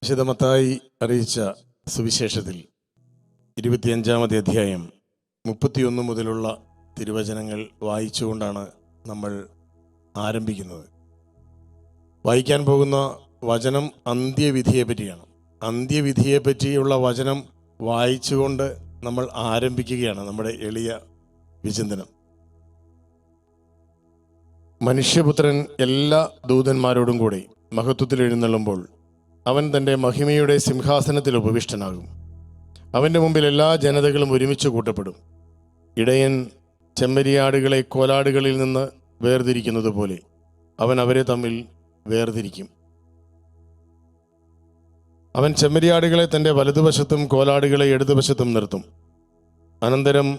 വിശുദ്ധ മത്തായി അറിയിച്ച സുവിശേഷത്തിൽ 25-ാമത്തെ അധ്യായം 31 മുതലുള്ള തിരുവചനങ്ങൾ വായിച്ചുകൊണ്ടാണ് നമ്മൾ ആരംഭിക്കുന്നത്. വായിക്കാൻ പോകുന്ന വചനം അന്ത്യവിധിയെ പറ്റിയാണ്. അന്ത്യവിധിയെ പറ്റിയുള്ള വചനം വായിച്ചുകൊണ്ട് നമ്മൾ ആരംഭിക്കുകയാണ് നമ്മുടെ എളിയ വിചിന്തനം. മനുഷ്യപുത്രൻ എല്ലാ ദൂതന്മാരോടും കൂടി മഹത്വത്തിൽ എഴുന്നള്ളുമ്പോൾ അവൻ തൻ്റെ മഹിമയുടെ സിംഹാസനത്തിൽ ഉപവിഷ്ടനാകും. അവൻ്റെ മുമ്പിൽ എല്ലാ ജനതകളും ഒരുമിച്ച് കൂട്ടപ്പെടും. ഇടയൻ ചെമ്മരിയാടുകളെ കോലാടുകളിൽ നിന്ന് വേർതിരിക്കുന്നത് പോലെ അവൻ അവരെ തമ്മിൽ വേർതിരിക്കും. അവൻ ചെമ്മരിയാടുകളെ തൻ്റെ വലതുവശത്തും കോലാടുകളെ ഇടതുവശത്തും നിർത്തും. അനന്തരം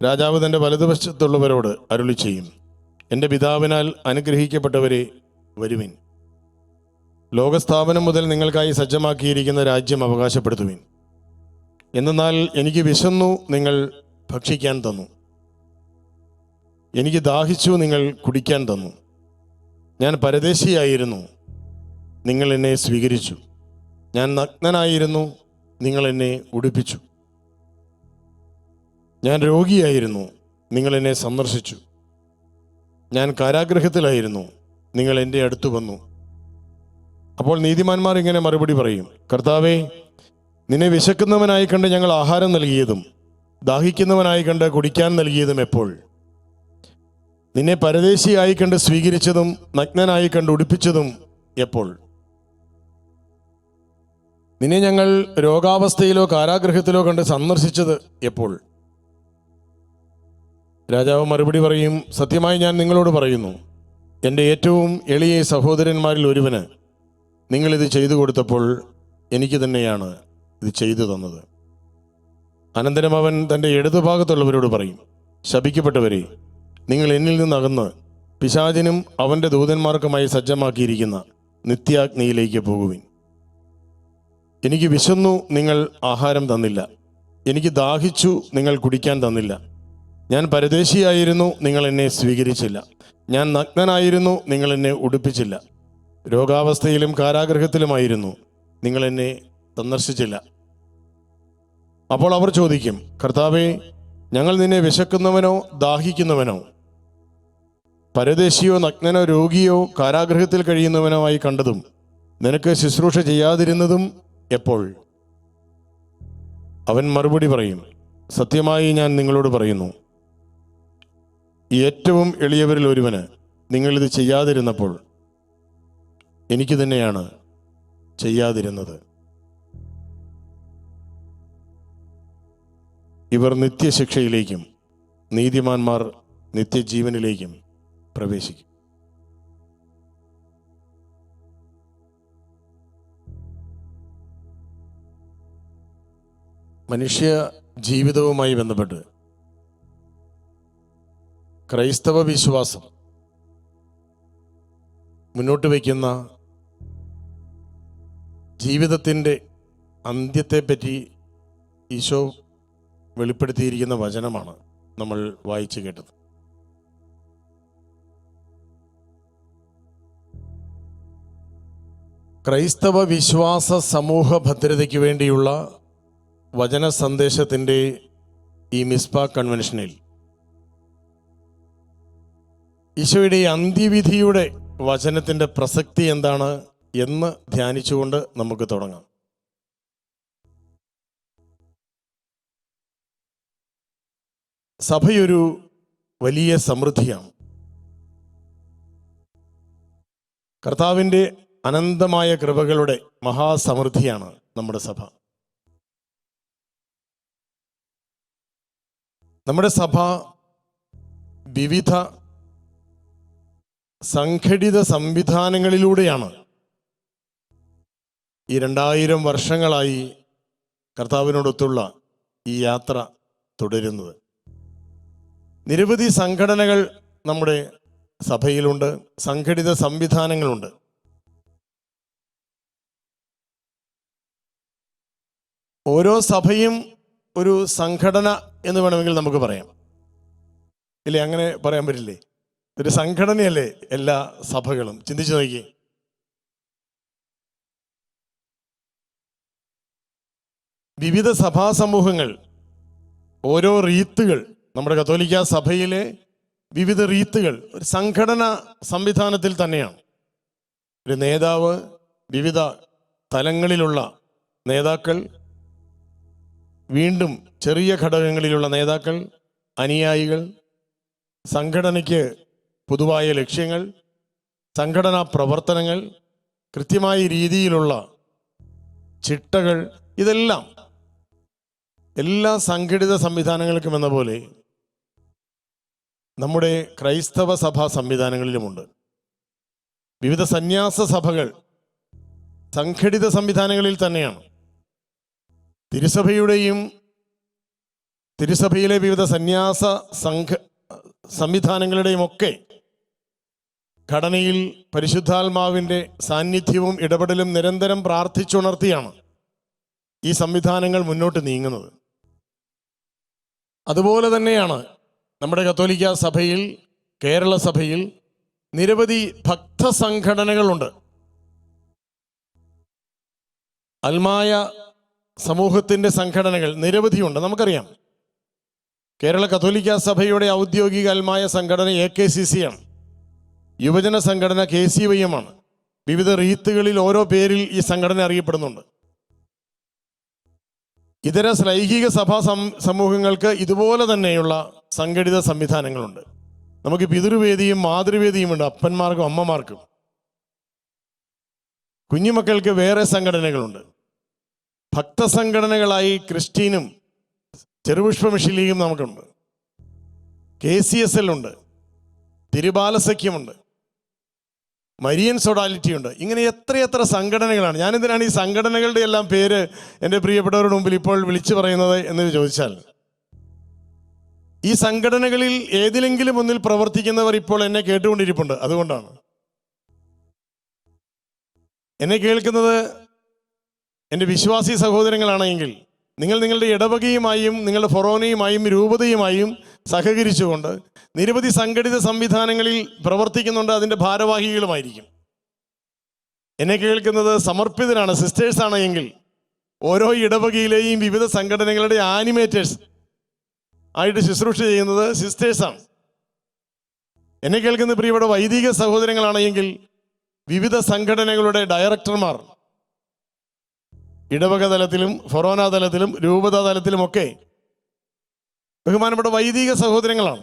രാജാവ് തൻ്റെ വലതുവശത്തുള്ളവരോട് അരുളി ചെയ്യും, എൻ്റെ പിതാവിനാൽ അനുഗ്രഹിക്കപ്പെട്ടവരെ വരുവിൻ, ലോകസ്ഥാപനം മുതൽ നിങ്ങൾക്കായി സജ്ജമാക്കിയിരിക്കുന്ന രാജ്യം അവകാശപ്പെടുത്തുവിൻ. എന്നാൽ എനിക്ക് വിശന്നു, നിങ്ങൾ ഭക്ഷിക്കാൻ തന്നു. എനിക്ക് ദാഹിച്ചു, നിങ്ങൾ കുടിക്കാൻ തന്നു. ഞാൻ പരദേശിയായിരുന്നു, നിങ്ങൾ എന്നെ സ്വീകരിച്ചു. ഞാൻ നഗ്നനായിരുന്നു, നിങ്ങൾ എന്നെ ഉടുപ്പിച്ചു. ഞാൻ രോഗിയായിരുന്നു, നിങ്ങൾ എന്നെ സന്ദർശിച്ചു. ഞാൻ കാരാഗൃഹത്തിലായിരുന്നു, നിങ്ങൾ എൻ്റെ അടുത്ത് വന്നു. അപ്പോൾ നീതിമാന്മാർ ഇങ്ങനെ മറുപടി പറയും, കർത്താവേ, നിന്നെ വിശക്കുന്നവനായി കണ്ട് ഞങ്ങൾ ആഹാരം നൽകിയതും ദാഹിക്കുന്നവനായി കണ്ട് കുടിക്കാൻ നൽകിയതും എപ്പോൾ? നിന്നെ പരദേശിയായി കണ്ട് സ്വീകരിച്ചതും നഗ്നനായി കണ്ട് ഉടുപ്പിച്ചതും എപ്പോൾ? നിന്നെ ഞങ്ങൾ രോഗാവസ്ഥയിലോ കാരാഗൃഹത്തിലോ കണ്ട് സന്ദർശിച്ചത് എപ്പോൾ? രാജാവ് മറുപടി പറയും, സത്യമായി ഞാൻ നിങ്ങളോട് പറയുന്നു, എൻ്റെ ഏറ്റവും എളിയ സഹോദരന്മാരിൽ ഒരുവന് നിങ്ങളിത് ചെയ്തു കൊടുത്തപ്പോൾ എനിക്ക് തന്നെയാണ് ഇത് ചെയ്തു തന്നത്. അനന്തരം അവൻ തൻ്റെ ഇടതുഭാഗത്തുള്ളവരോട് പറയും, ശപിക്കപ്പെട്ടവരെ, നിങ്ങൾ എന്നിൽ നിന്നകന്ന് പിശാചിനും അവൻ്റെ ദൂതന്മാർക്കുമായി സജ്ജമാക്കിയിരിക്കുന്ന നിത്യാഗ്നിയിലേക്ക് പോകുവിൻ. എനിക്ക് വിശന്നു, നിങ്ങൾ ആഹാരം തന്നില്ല. എനിക്ക് ദാഹിച്ചു, നിങ്ങൾ കുടിക്കാൻ തന്നില്ല. ഞാൻ പരദേശിയായിരുന്നു, നിങ്ങൾ എന്നെ സ്വീകരിച്ചില്ല. ഞാൻ നഗ്നനായിരുന്നു, നിങ്ങൾ എന്നെ ഉടുപ്പിച്ചില്ല. രോഗാവസ്ഥയിലും കാരാഗൃഹത്തിലുമായിരുന്നു, നിങ്ങൾ എന്നെ സന്ദർശിച്ചില്ല. അപ്പോൾ അവർ ചോദിക്കും, കർത്താവേ, ഞങ്ങൾ നിന്നെ വിശക്കുന്നവനോ ദാഹിക്കുന്നവനോ പരദേശിയോ നഗ്നനോ രോഗിയോ കാരാഗൃഹത്തിൽ കഴിയുന്നവനോ ആയി കണ്ടതും നിനക്ക് ശുശ്രൂഷ ചെയ്യാതിരുന്നതും എപ്പോൾ? അവൻ മറുപടി പറയും, സത്യമായി ഞാൻ നിങ്ങളോട് പറയുന്നു, ഏറ്റവും എളിയവരിൽ ഒരുവന് നിങ്ങളിത് ചെയ്യാതിരുന്നപ്പോൾ എനിക്ക് തന്നെയാണ് ചെയ്യാതിരുന്നത്. ഇവർ നിത്യശിക്ഷയിലേക്കും നീതിമാന്മാർ നിത്യജീവനിലേക്കും പ്രവേശിക്കും. മനുഷ്യ ജീവിതവുമായി ബന്ധപ്പെട്ട് ക്രൈസ്തവ വിശ്വാസം മുന്നോട്ട് വയ്ക്കുന്ന ജീവിതത്തിൻ്റെ അന്ത്യത്തെപ്പറ്റി ഈശോ വെളിപ്പെടുത്തിയിരിക്കുന്ന വചനമാണ് നമ്മൾ വായിച്ചു കേട്ടത്. ക്രൈസ്തവ വിശ്വാസ സമൂഹ ഭദ്രതയ്ക്ക് വേണ്ടിയുള്ള വചന സന്ദേശത്തിൻ്റെ ഈ മിസ്ബാ കൺവെൻഷനിൽ ഈശോയുടെ അന്ത്യവിധിയുടെ വചനത്തിൻ്റെ പ്രസക്തി എന്താണ് എന്ന് ധ്യാനിച്ചുകൊണ്ട് നമുക്ക് തുടങ്ങാം. സഭയൊരു വലിയ സമൃദ്ധിയാണ്. കർത്താവിൻ്റെ അനന്തമായ കൃപകളുടെ മഹാസമൃദ്ധിയാണ് നമ്മുടെ സഭ. നമ്മുടെ സഭ വിവിധ സംഘടിത സംവിധാനങ്ങളിലൂടെയാണ് ഈ 2000 വർഷങ്ങളായി കർത്താവിനോടൊത്തുള്ള ഈ യാത്ര തുടരുന്നത്. നിരവധി സംഘടനകൾ നമ്മുടെ സഭയിലുണ്ട്, സംഘടിത സംവിധാനങ്ങളുണ്ട്. ഓരോ സഭയും ഒരു സംഘടന എന്ന് വേണമെങ്കിൽ നമുക്ക് പറയാം, ഇല്ലേ? അങ്ങനെ പറയാൻ പറ്റില്ലേ? ഒരു സംഘടനയല്ലേ എല്ലാ സഭകളും? ചിന്തിച്ചു നോക്കി. വിവിധ സഭാ സമൂഹങ്ങൾ, ഓരോ റീത്തുകൾ, നമ്മുടെ കത്തോലിക്ക സഭയിലെ വിവിധ റീത്തുകൾ ഒരു സംഘടന സംവിധാനത്തിൽ തന്നെയാണ്. ഒരു നേതാവ്, വിവിധ തലങ്ങളിലുള്ള നേതാക്കൾ, വീണ്ടും ചെറിയ ഘടകങ്ങളിലുള്ള നേതാക്കൾ, അനുയായികൾ, സംഘടനയ്ക്ക് പൊതുവായ ലക്ഷ്യങ്ങൾ, സംഘടനാ പ്രവർത്തനങ്ങൾ, കൃത്യമായ രീതിയിലുള്ള ചിട്ടകൾ, ഇതെല്ലാം എല്ലാ സംഘടിത സംവിധാനങ്ങൾക്കും എന്ന പോലെ നമ്മുടെ ക്രൈസ്തവ സഭാ സംവിധാനങ്ങളിലുമുണ്ട്. വിവിധ സന്യാസ സഭകൾ സംഘടിത സംവിധാനങ്ങളിൽ തന്നെയാണ്. തിരുസഭയിലെ വിവിധ സന്യാസ സംവിധാനങ്ങളുടെയും ഒക്കെ ഘടനയിൽ പരിശുദ്ധാത്മാവിൻ്റെ സാന്നിധ്യവും ഇടപെടലും നിരന്തരം പ്രാർത്ഥിച്ചുണർത്തിയാണ് ഈ സംവിധാനങ്ങൾ മുന്നോട്ട് നീങ്ങുന്നത്. അതുപോലെ തന്നെയാണ് നമ്മുടെ കത്തോലിക്ക സഭയിൽ, കേരള സഭയിൽ നിരവധി ഭക്തസംഘടനകളുണ്ട്. അൽമായ സമൂഹത്തിൻ്റെ സംഘടനകൾ നിരവധിയുണ്ട്. നമുക്കറിയാം, കേരള കത്തോലിക്ക സഭയുടെ ഔദ്യോഗിക അൽമായ സംഘടന AKCC ആണ്. യുവജന സംഘടന KCY ആണ്. വിവിധ റീത്തുകളിൽ ഓരോ പേരിൽ ഈ സംഘടന അറിയപ്പെടുന്നുണ്ട്. ഇതര ലൈംഗിക സഭാ സമൂഹങ്ങൾക്ക് ഇതുപോലെ തന്നെയുള്ള സംഘടിത സംവിധാനങ്ങളുണ്ട്. നമുക്ക് പിതൃവേദിയും മാതൃവേദിയുമുണ്ട്, അപ്പന്മാർക്കും അമ്മമാർക്കും. കുഞ്ഞുമക്കൾക്ക് വേറെ സംഘടനകളുണ്ട്. ഭക്തസംഘടനകളായി ക്രിസ്റ്റീനും ചെറുപുഷ്പമിഷിലിയും നമുക്കുണ്ട്. KCSL ഉണ്ട്, തിരുബാലസഖ്യമുണ്ട്, മരിയൻ സൊഡാലിറ്റി ഉണ്ട്. ഇങ്ങനെ എത്രയെത്ര സംഘടനകളാണ്. ഞാനെന്തിനാണ് ഈ സംഘടനകളുടെ എല്ലാം പേര് എൻ്റെ പ്രിയപ്പെട്ടവരുടെ മുമ്പിൽ ഇപ്പോൾ വിളിച്ചു പറയുന്നത് എന്ന് ചോദിച്ചാൽ, ഈ സംഘടനകളിൽ ഏതിലെങ്കിലും ഒന്നിൽ പ്രവർത്തിക്കുന്നവർ ഇപ്പോൾ എന്നെ കേട്ടുകൊണ്ടിരിപ്പുണ്ട്. അതുകൊണ്ടാണ് എന്നെ കേൾക്കുന്നത് എൻ്റെ വിശ്വാസി സഹോദരങ്ങളാണെങ്കിൽ, നിങ്ങൾ നിങ്ങളുടെ ഇടവകയുമായും നിങ്ങളുടെ ഫൊറോനയുമായും രൂപതയുമായും സഹകരിച്ചുകൊണ്ട് നിരവധി സംഘടിത സംവിധാനങ്ങളിൽ പ്രവർത്തിക്കുന്നുണ്ട്. അതിൻ്റെ ഭാരവാഹികളുമായിരിക്കും. എന്നെ കേൾക്കുന്നത് സമർപ്പിതരാണ്, സിസ്റ്റേഴ്സാണ് എങ്കിൽ ഓരോ ഇടവകയിലെയും വിവിധ സംഘടനകളുടെ ആനിമേറ്റേഴ്സ് ആയിട്ട് ശുശ്രൂഷ ചെയ്യുന്നത് സിസ്റ്റേഴ്സാണ്. എന്നെ കേൾക്കുന്ന പ്രിയപ്പെട്ട വൈദിക സഹോദരങ്ങളാണെങ്കിൽ വിവിധ സംഘടനകളുടെ ഡയറക്ടർമാർ, ഇടവക തലത്തിലും ഫൊറോന തലത്തിലും രൂപത തലത്തിലുമൊക്കെ ബഹുമാനപ്പെട്ട വൈദിക സഹോദരങ്ങളാണ്.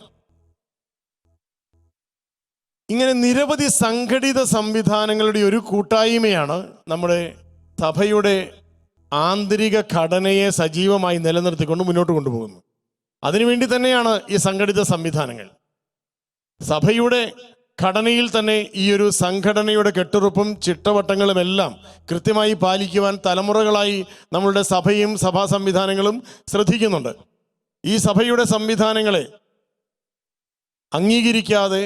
ഇങ്ങനെ നിരവധി സംഘടിത സംവിധാനങ്ങളുടെ ഒരു കൂട്ടായ്മയാണ് നമ്മുടെ സഭയുടെ ആന്തരിക ഘടനയെ സജീവമായി നിലനിർത്തിക്കൊണ്ട് മുന്നോട്ട് കൊണ്ടുപോകുന്നത്. അതിനുവേണ്ടി തന്നെയാണ് ഈ സംഘടിത സംവിധാനങ്ങൾ. സഭയുടെ ഘടനയിൽ തന്നെ ഈ ഒരു സംഘടനയുടെ കെട്ടുറപ്പും ചിട്ടവട്ടങ്ങളും എല്ലാം കൃത്യമായി പാലിക്കുവാൻ തലമുറകളായി നമ്മളുടെ സഭയും സഭാ സംവിധാനങ്ങളും ശ്രദ്ധിക്കുന്നുണ്ട്. ഈ സഭയുടെ സംവിധാനങ്ങളെ അംഗീകരിക്കാതെ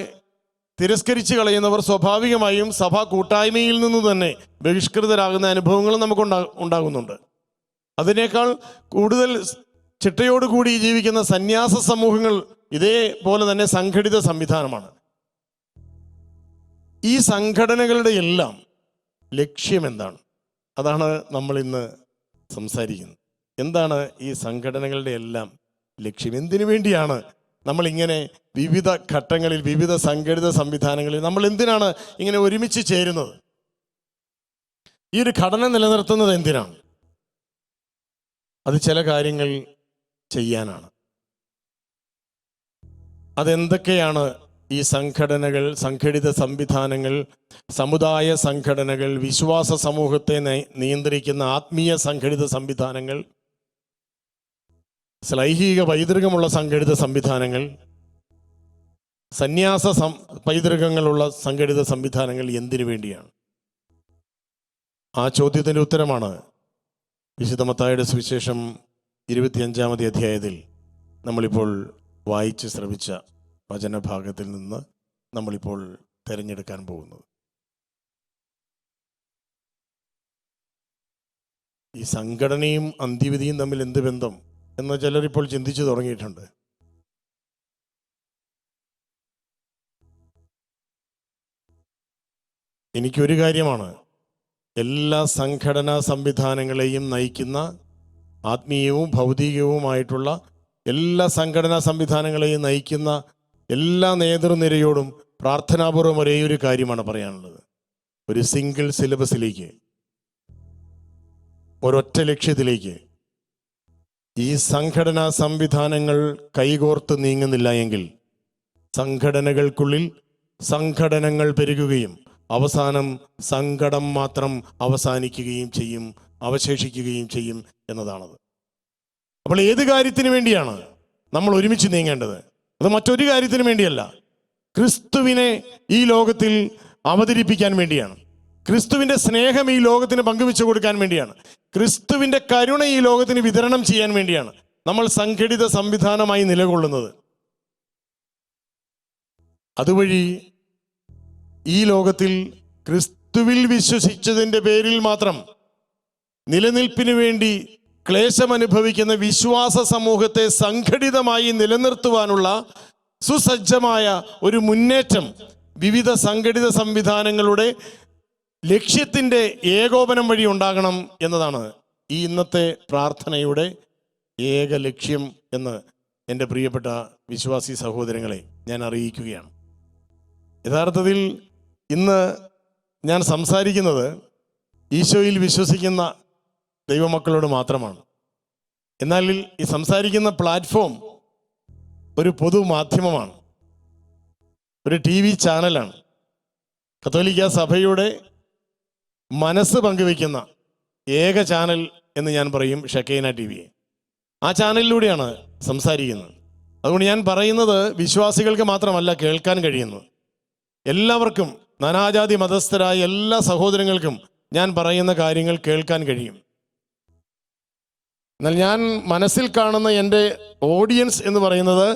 തിരസ്കരിച്ച് കളയുന്നവർ സ്വാഭാവികമായും സഭാ കൂട്ടായ്മയിൽ നിന്ന് തന്നെ ബഹിഷ്കൃതരാകുന്ന അനുഭവങ്ങളും നമുക്ക് ഉണ്ടാകുന്നുണ്ട്. അതിനേക്കാൾ കൂടുതൽ ചിട്ടയോടുകൂടി ജീവിക്കുന്ന സന്യാസ സമൂഹങ്ങൾ ഇതേപോലെ തന്നെ സംഘടിത സംവിധാനമാണ്. ഈ സംഘടനകളുടെ എല്ലാം ലക്ഷ്യം എന്താണ്? അതാണ് നമ്മൾ ഇന്ന് സംസാരിക്കുന്നത്. എന്താണ് ഈ സംഘടനകളുടെ എല്ലാം ലക്ഷ്യം? എന്തിനു വേണ്ടിയാണ് നമ്മളിങ്ങനെ വിവിധ ഘട്ടങ്ങളിൽ വിവിധ സംഘടിത സംവിധാനങ്ങളിൽ നമ്മൾ എന്തിനാണ് ഇങ്ങനെ ഒരുമിച്ച് ചേരുന്നത്? ഈ ഒരു ഘടന നിലനിർത്തുന്നത് എന്തിനാണ്? അത് ചില കാര്യങ്ങൾ ചെയ്യാനാണ്. അതെന്തൊക്കെയാണ്? ഈ സംഘടനകൾ, സംഘടിത സംവിധാനങ്ങൾ, സമുദായ സംഘടനകൾ, വിശ്വാസ സമൂഹത്തെ നിയന്ത്രിക്കുന്ന ആത്മീയ സംഘടിത സംവിധാനങ്ങൾ, ലൈംഗിക പൈതൃകമുള്ള സംഘടിത സംവിധാനങ്ങൾ, സന്യാസ പൈതൃകങ്ങളുള്ള സംഘടിത സംവിധാനങ്ങൾ എന്തിനു വേണ്ടിയാണ്? ആ ചോദ്യത്തിൻ്റെ ഉത്തരമാണ് വിശുദ്ധ മത്തായിയുടെ സുവിശേഷം 25-ാമത്തെ അധ്യായത്തിൽ നമ്മളിപ്പോൾ വായിച്ച് ശ്രവിച്ച വചനഭാഗത്തിൽ നിന്ന് നമ്മളിപ്പോൾ തിരഞ്ഞെടുക്കാൻ പോകുന്നത്. ഈ സംഘടനയും അന്ത്യവിധിയും തമ്മിൽ എന്ത് ബന്ധം എന്ന് ചിലരിപ്പോൾ ചിന്തിച്ചു തുടങ്ങിയിട്ടുണ്ട്. എനിക്കൊരു കാര്യമാണ്, എല്ലാ സംഘടനാ സംവിധാനങ്ങളെയും നയിക്കുന്ന ആത്മീയവും ഭൗതികവുമായിട്ടുള്ള എല്ലാ സംഘടനാ സംവിധാനങ്ങളെയും നയിക്കുന്ന എല്ലാ നേതൃനിരയോടും പ്രാർത്ഥനാപൂർവം ഒരേ ഒരു കാര്യമാണ് പറയാനുള്ളത്. ഒരു സിംഗിൾ സിലബസിലേക്ക്, ഒരൊറ്റ ലക്ഷ്യത്തിലേക്ക് ഈ സംഘടനാ സംവിധാനങ്ങൾ കൈകോർത്ത് നീങ്ങുന്നില്ല എങ്കിൽ സംഘടനകൾക്കുള്ളിൽ സംഘടനകൾ പെരുകുകയും അവസാനം സങ്കടം മാത്രം അവസാനിക്കുകയും ചെയ്യും, അവശേഷിക്കുകയും ചെയ്യും എന്നതാണത്. അപ്പോൾ ഏത് കാര്യത്തിന് വേണ്ടിയാണ് നമ്മൾ ഒരുമിച്ച് നീങ്ങേണ്ടത്? അത് മറ്റൊരു കാര്യത്തിന് വേണ്ടിയല്ല, ക്രിസ്തുവിനെ ഈ ലോകത്തിൽ അവതരിപ്പിക്കാൻ വേണ്ടിയാണ്. ക്രിസ്തുവിൻ്റെ സ്നേഹം ഈ ലോകത്തിന് പങ്കുവെച്ചു കൊടുക്കാൻ വേണ്ടിയാണ്. ക്രിസ്തുവിൻ്റെ കരുണ ഈ ലോകത്തിന് വിതരണം ചെയ്യാൻ വേണ്ടിയാണ് നമ്മൾ സംഘടിത സംവിധാനമായി നിലകൊള്ളുന്നത്. അതുവഴി ഈ ലോകത്തിൽ ക്രിസ്തുവിൽ വിശ്വസിച്ചതിൻ്റെ പേരിൽ മാത്രം നിലനിൽപ്പിന് വേണ്ടി ക്ലേശമനുഭവിക്കുന്ന വിശ്വാസ സമൂഹത്തെ സംഘടിതമായി നിലനിർത്തുവാനുള്ള സുസജ്ജമായ ഒരു മുന്നേറ്റം വിവിധ സംഘടിത സംവിധാനങ്ങളുടെ ലക്ഷ്യത്തിൻ്റെ ഏകോപനം വഴി ഉണ്ടാകണം എന്നതാണ് ഈ ഇന്നത്തെ പ്രാർത്ഥനയുടെ ഏക ലക്ഷ്യം എന്ന് എൻ്റെ പ്രിയപ്പെട്ട വിശ്വാസി സഹോദരങ്ങളെ ഞാൻ അറിയിക്കുകയാണ്. യഥാർത്ഥത്തിൽ ഇന്ന് ഞാൻ സംസാരിക്കുന്നത് ഈശോയിൽ വിശ്വസിക്കുന്ന ദൈവമക്കളോട് മാത്രമാണ്. എന്നാൽ ഈ സംസാരിക്കുന്ന പ്ലാറ്റ്ഫോം ഒരു പൊതുമാധ്യമമാണ്, ഒരു TV ചാനലാണ്. കത്തോലിക്ക സഭയുടെ മനസ്സ് പങ്കുവയ്ക്കുന്ന ഏക ചാനൽ എന്ന് ഞാൻ പറയും ഷെക്കൈന TV. ആ ചാനലിലൂടെയാണ് സംസാരിക്കുന്നത്. അതുകൊണ്ട് ഞാൻ പറയുന്നത് വിശ്വാസികൾക്ക് മാത്രമല്ല കേൾക്കാൻ കഴിയുന്നത്, എല്ലാവർക്കും, നാനാജാതി മതസ്ഥരായ എല്ലാ സഹോദരങ്ങൾക്കും ഞാൻ പറയുന്ന കാര്യങ്ങൾ കേൾക്കാൻ കഴിയും. എന്നാൽ ഞാൻ മനസ്സിൽ കാണുന്ന എൻ്റെ ഓഡിയൻസ് എന്ന് പറയുന്നത്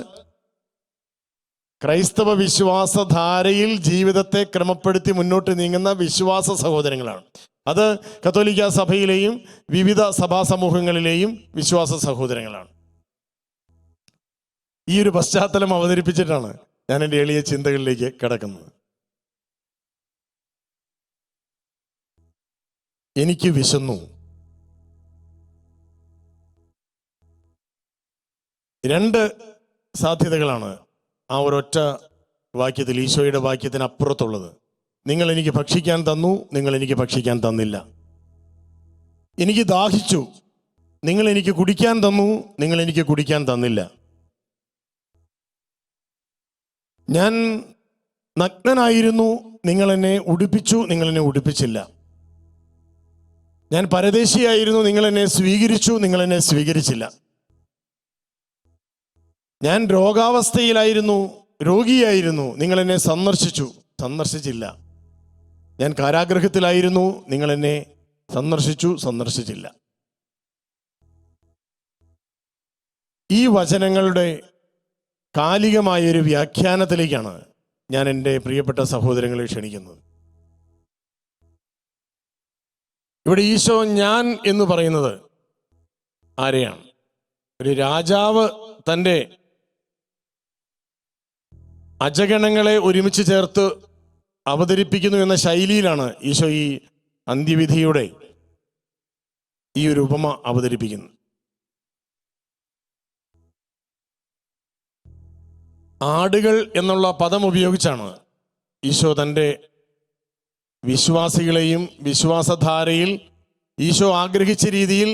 ക്രൈസ്തവ വിശ്വാസധാരയിൽ ജീവിതത്തെ ക്രമപ്പെടുത്തി മുന്നോട്ട് നീങ്ങുന്ന വിശ്വാസ സഹോദരങ്ങളാണ്. അത് കത്തോലിക്ക സഭയിലെയും വിവിധ സഭാ സമൂഹങ്ങളിലെയും വിശ്വാസ സഹോദരങ്ങളാണ്. ഈ ഒരു പശ്ചാത്തലം അവതരിപ്പിച്ചിട്ടാണ് ഞാൻ എൻ്റെ എളിയ ചിന്തകളിലേക്ക് കടക്കുന്നത്. എനിക്ക് വിശന്നു. രണ്ട് സാധ്യതകളാണ് ആ ഒരൊറ്റ വാക്യത്തിൽ, ഈശോയുടെ വാക്യത്തിന് അപ്പുറത്തുള്ളത്. നിങ്ങൾ എനിക്ക് ഭക്ഷിക്കാൻ തന്നു, നിങ്ങൾ എനിക്ക് ഭക്ഷിക്കാൻ തന്നില്ല. എനിക്ക് ദാഹിച്ചു, നിങ്ങൾ എനിക്ക് കുടിക്കാൻ തന്നു, നിങ്ങൾ എനിക്ക് കുടിക്കാൻ തന്നില്ല. ഞാൻ നഗ്നനായിരുന്നു, നിങ്ങൾ എന്നെ ഉടുപ്പിച്ചു, നിങ്ങൾ എന്നെ ഉടുപ്പിച്ചില്ല. ഞാൻ പരദേശിയായിരുന്നു, നിങ്ങൾ എന്നെ സ്വീകരിച്ചു, നിങ്ങൾ എന്നെ സ്വീകരിച്ചില്ല. ഞാൻ രോഗാവസ്ഥയിലായിരുന്നു, രോഗിയായിരുന്നു, നിങ്ങൾ എന്നെ സന്ദർശിച്ചില്ല. ഞാൻ കാരാഗൃഹത്തിലായിരുന്നു, നിങ്ങൾ എന്നെ സന്ദർശിച്ചില്ല. ഈ വചനങ്ങളുടെ കാലികമായൊരു വ്യാഖ്യാനത്തിലേക്കാണ് ഞാൻ എൻ്റെ പ്രിയപ്പെട്ട സഹോദരങ്ങളെ ക്ഷണിക്കുന്നത്. ഇവിടെ ഈശോ ഞാൻ എന്ന് പറയുന്നത് ആരെയാണ്? ഒരു രാജാവ് തൻ്റെ അജഗണങ്ങളെ ഒരുമിച്ച് ചേർത്ത് അവതരിപ്പിക്കുന്നു എന്ന ശൈലിയിലാണ് ഈശോ ഈ അന്ത്യവിധിയുടെ ഈ ഒരു ഉപമ അവതരിപ്പിക്കുന്നത്. ആടുകൾ എന്നുള്ള പദം ഉപയോഗിച്ചാണ് ഈശോ തൻ്റെ വിശ്വാസികളെയും വിശ്വാസധാരയിൽ ഈശോ ആഗ്രഹിച്ച രീതിയിൽ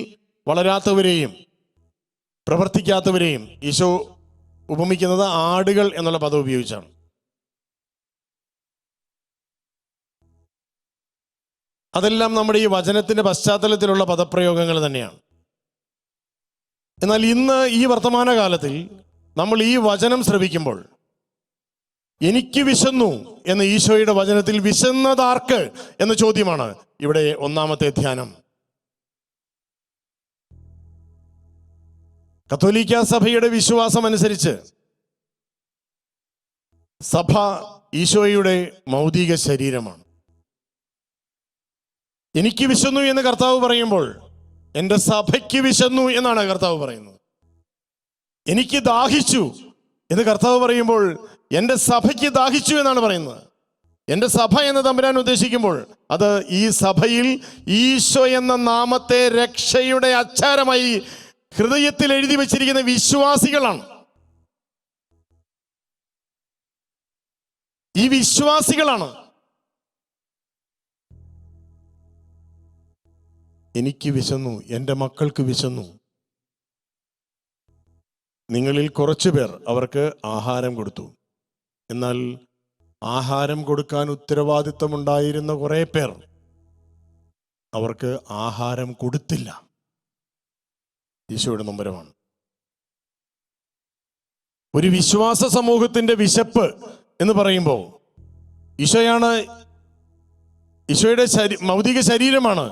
വളരാത്തവരെയും പ്രവർത്തിക്കാത്തവരെയും ഈശോ ഉപമിക്കുന്നത് ആടുകൾ എന്നുള്ള പദം ഉപയോഗിച്ചാണ്. അതെല്ലാം നമ്മുടെ ഈ വചനത്തിൻ്റെ പശ്ചാത്തലത്തിലുള്ള പദപ്രയോഗങ്ങൾ തന്നെയാണ്. എന്നാൽ ഇന്ന് ഈ വർത്തമാനകാലത്തിൽ നമ്മൾ ഈ വചനം ശ്രവിക്കുമ്പോൾ എനിക്ക് വിശന്നു എന്ന ഈശോയുടെ വചനത്തിൽ വിശന്നതാർക്ക് എന്ന ചോദ്യമാണ് ഇവിടെ ഒന്നാമത്തെ ധ്യാനം. കത്തോലിക്ക സഭയുടെ വിശ്വാസം അനുസരിച്ച് സഭ ഈശോയുടെ മൗതിക ശരീരമാണ്. എനിക്ക് വിശന്നു എന്ന് കർത്താവ് പറയുമ്പോൾ എൻ്റെ സഭയ്ക്ക് വിശന്നു എന്നാണ് കർത്താവ് പറയുന്നത്. എനിക്ക് ദാഹിച്ചു എന്ന് കർത്താവ് പറയുമ്പോൾ എൻ്റെ സഭയ്ക്ക് ദാഹിച്ചു എന്നാണ് പറയുന്നത്. എൻ്റെ സഭ എന്ന് തമ്പുരാൻ ഉദ്ദേശിക്കുമ്പോൾ അത് ഈ സഭയിൽ ഈശോ എന്ന നാമത്തെ രക്ഷയുടെ അച്ചാരമായി ഹൃദയത്തിൽ എഴുതി വച്ചിരിക്കുന്ന വിശ്വാസികളാണ്. ഈ വിശ്വാസികളാണ്. എനിക്ക് വിശന്നു, എൻ്റെ മക്കൾക്ക് വിശന്നു. നിങ്ങളിൽ കുറച്ചു പേർ അവർക്ക് ആഹാരം കൊടുത്തു. എന്നാൽ ആഹാരം കൊടുക്കാൻ ഉത്തരവാദിത്തമുണ്ടായിരുന്ന കുറെ പേർ അവർക്ക് ആഹാരം കൊടുത്തില്ല. ഈശോയുടെ നൊമ്പരമാണ്. ഒരു വിശ്വാസ സമൂഹത്തിന്റെ വിശപ്പ് എന്ന് പറയുമ്പോൾ ഈശോയുടെ ഭൗതിക ശരീരമാണ്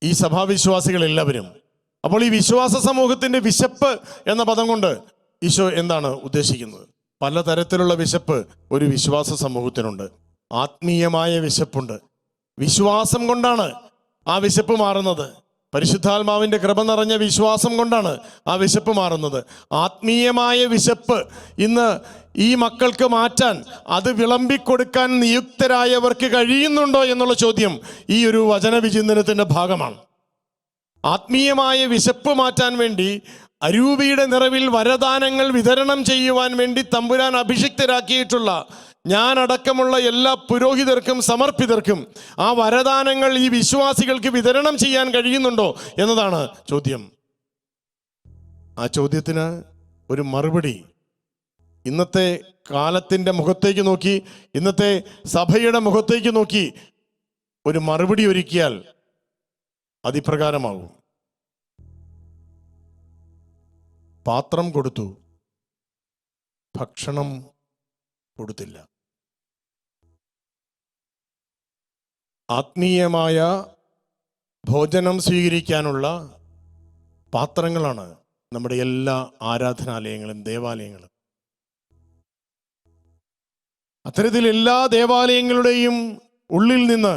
ഈ സഭാവിശ്വാസികൾ എല്ലാവരും. അപ്പോൾ ഈ വിശ്വാസ സമൂഹത്തിന്റെ വിശപ്പ് എന്ന പദം കൊണ്ട് ഈശോ എന്താണ് ഉദ്ദേശിക്കുന്നത്? പലതരത്തിലുള്ള വിശപ്പ് ഒരു വിശ്വാസ സമൂഹത്തിനുണ്ട്. ആത്മീയമായ വിശപ്പുണ്ട്. വിശ്വാസം കൊണ്ടാണ് ആ വിശപ്പ് മാറുന്നത്. പരിശുദ്ധാത്മാവിന്റെ കൃപ നിറഞ്ഞ വിശ്വാസം കൊണ്ടാണ് ആ വിശപ്പ് മാറുന്നത്. ആത്മീയമായ വിശപ്പ് ഇന്ന് ഈ മക്കൾക്ക് മാറ്റാൻ, അത് വിളമ്പിക്കൊടുക്കാൻ നിയുക്തരായവർക്ക് കഴിയുന്നുണ്ടോ എന്നുള്ള ചോദ്യം ഈ ഒരു വചനവിചിന്തനത്തിന്റെ ഭാഗമാണ്. ആത്മീയമായ വിശപ്പ് മാറ്റാൻ വേണ്ടി അരൂപിയുടെ നിറവിൽ വരദാനങ്ങൾ വിതരണം ചെയ്യുവാൻ വേണ്ടി തമ്പുരാൻ അഭിഷിക്തരാക്കിയിട്ടുള്ള ഞാൻ അടക്കമുള്ള എല്ലാ പുരോഹിതർക്കും സമർപ്പിതർക്കും ആ വരദാനങ്ങൾ ഈ വിശ്വാസികൾക്ക് വിതരണം ചെയ്യാൻ കഴിയുന്നുണ്ടോ എന്നതാണ് ചോദ്യം. ആ ചോദ്യത്തിന് ഒരു മറുപടി ഇന്നത്തെ കാലത്തിൻ്റെ മുഖത്തേക്ക് നോക്കി, ഇന്നത്തെ സഭയുടെ മുഖത്തേക്ക് നോക്കി ഒരു മറുപടി ഒരുക്കിയാൽ അതിപ്രകാരമാകും. പാത്രം കൊടുത്തു, ഭക്ഷണം കൊടുത്തില്ല. ആത്മീയമായ ഭോജനം സ്വീകരിക്കാനുള്ള പാത്രങ്ങളാണ് നമ്മുടെ എല്ലാ ആരാധനാലയങ്ങളും ദേവാലയങ്ങളും. അത്തരത്തിൽ എല്ലാ ദേവാലയങ്ങളുടെയും ഉള്ളിൽ നിന്ന്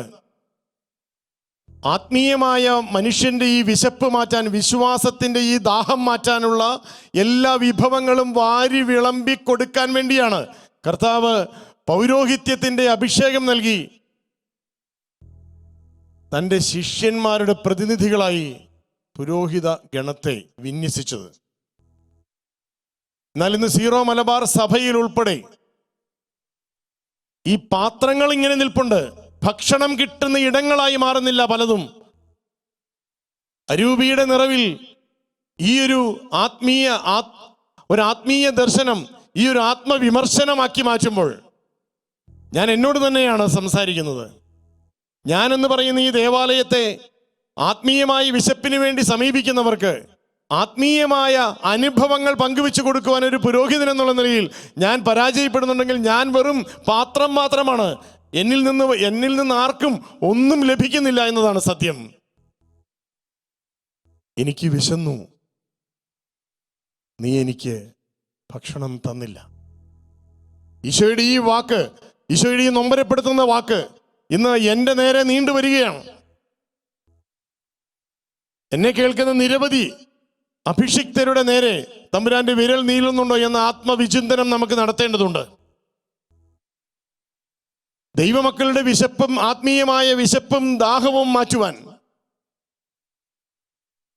ആത്മീയമായ മനുഷ്യന്റെ ഈ വിശപ്പ് മാറ്റാൻ, വിശ്വാസത്തിന്റെ ഈ ദാഹം മാറ്റാനുള്ള എല്ലാ വിഭവങ്ങളും വാരി വിളമ്പി കൊടുക്കാൻ വേണ്ടിയാണ് കർത്താവ് പൗരോഹിത്യത്തിന്റെ അഭിഷേകം നൽകി തൻ്റെ ശിഷ്യന്മാരുടെ പ്രതിനിധികളായി പുരോഹിത ഗണത്തെ വിന്യസിച്ചത്. എന്നാൽ ഇന്ന് സീറോ മലബാർ സഭയിൽ ഉൾപ്പെടെ ഈ പാത്രങ്ങൾ ഇങ്ങനെ നിൽപ്പുണ്ട്. ഭക്ഷണം കിട്ടുന്ന ഇടങ്ങളായി മാറുന്നില്ല പലതും. അരൂപിയുടെ നിറവിൽ ഈ ഒരു ആത്മീയ ദർശനം, ഈ ഒരു ആത്മവിമർശനമാക്കി മാറ്റുമ്പോൾ ഞാൻ എന്നോട് തന്നെയാണ് സംസാരിക്കുന്നത്. ഞാനെന്ന് പറയുന്ന ഈ ദേവാലയത്തെ ആത്മീയമായി വിശപ്പിന് വേണ്ടി സമീപിക്കുന്നവർക്ക് ആത്മീയമായ അനുഭവങ്ങൾ പങ്കുവെച്ചു കൊടുക്കുവാൻ ഒരു പുരോഹിതൻ എന്നുള്ള നിലയിൽ ഞാൻ പരാജയപ്പെടുന്നുണ്ടെങ്കിൽ ഞാൻ വെറും പാത്രം മാത്രമാണ്. എന്നിൽ നിന്ന് ആർക്കും ഒന്നും ലഭിക്കുന്നില്ല എന്നതാണ് സത്യം. എനിക്ക് വിശന്നു, നീ എനിക്ക് ഭക്ഷണം തന്നില്ല. ഈശോയുടെ ഈ വാക്ക്, ഈശോയുടെ ഈ നൊമ്പരപ്പെടുത്തുന്ന വാക്ക് ഇന്ന് എൻ്റെ നേരെ നീണ്ടുവരികയാണ്. എന്നെ കേൾക്കുന്ന നിരവധി അഭിഷിക്തരുടെ നേരെ തമ്പുരാന്റെ വിരൽ നീളുന്നുണ്ടോ എന്ന ആത്മവിചിന്തനം നമുക്ക് നടത്തേണ്ടതുണ്ട്. ദൈവമക്കളുടെ വിശപ്പും ആത്മീയമായ വിശപ്പും ദാഹവും മാറ്റുവാൻ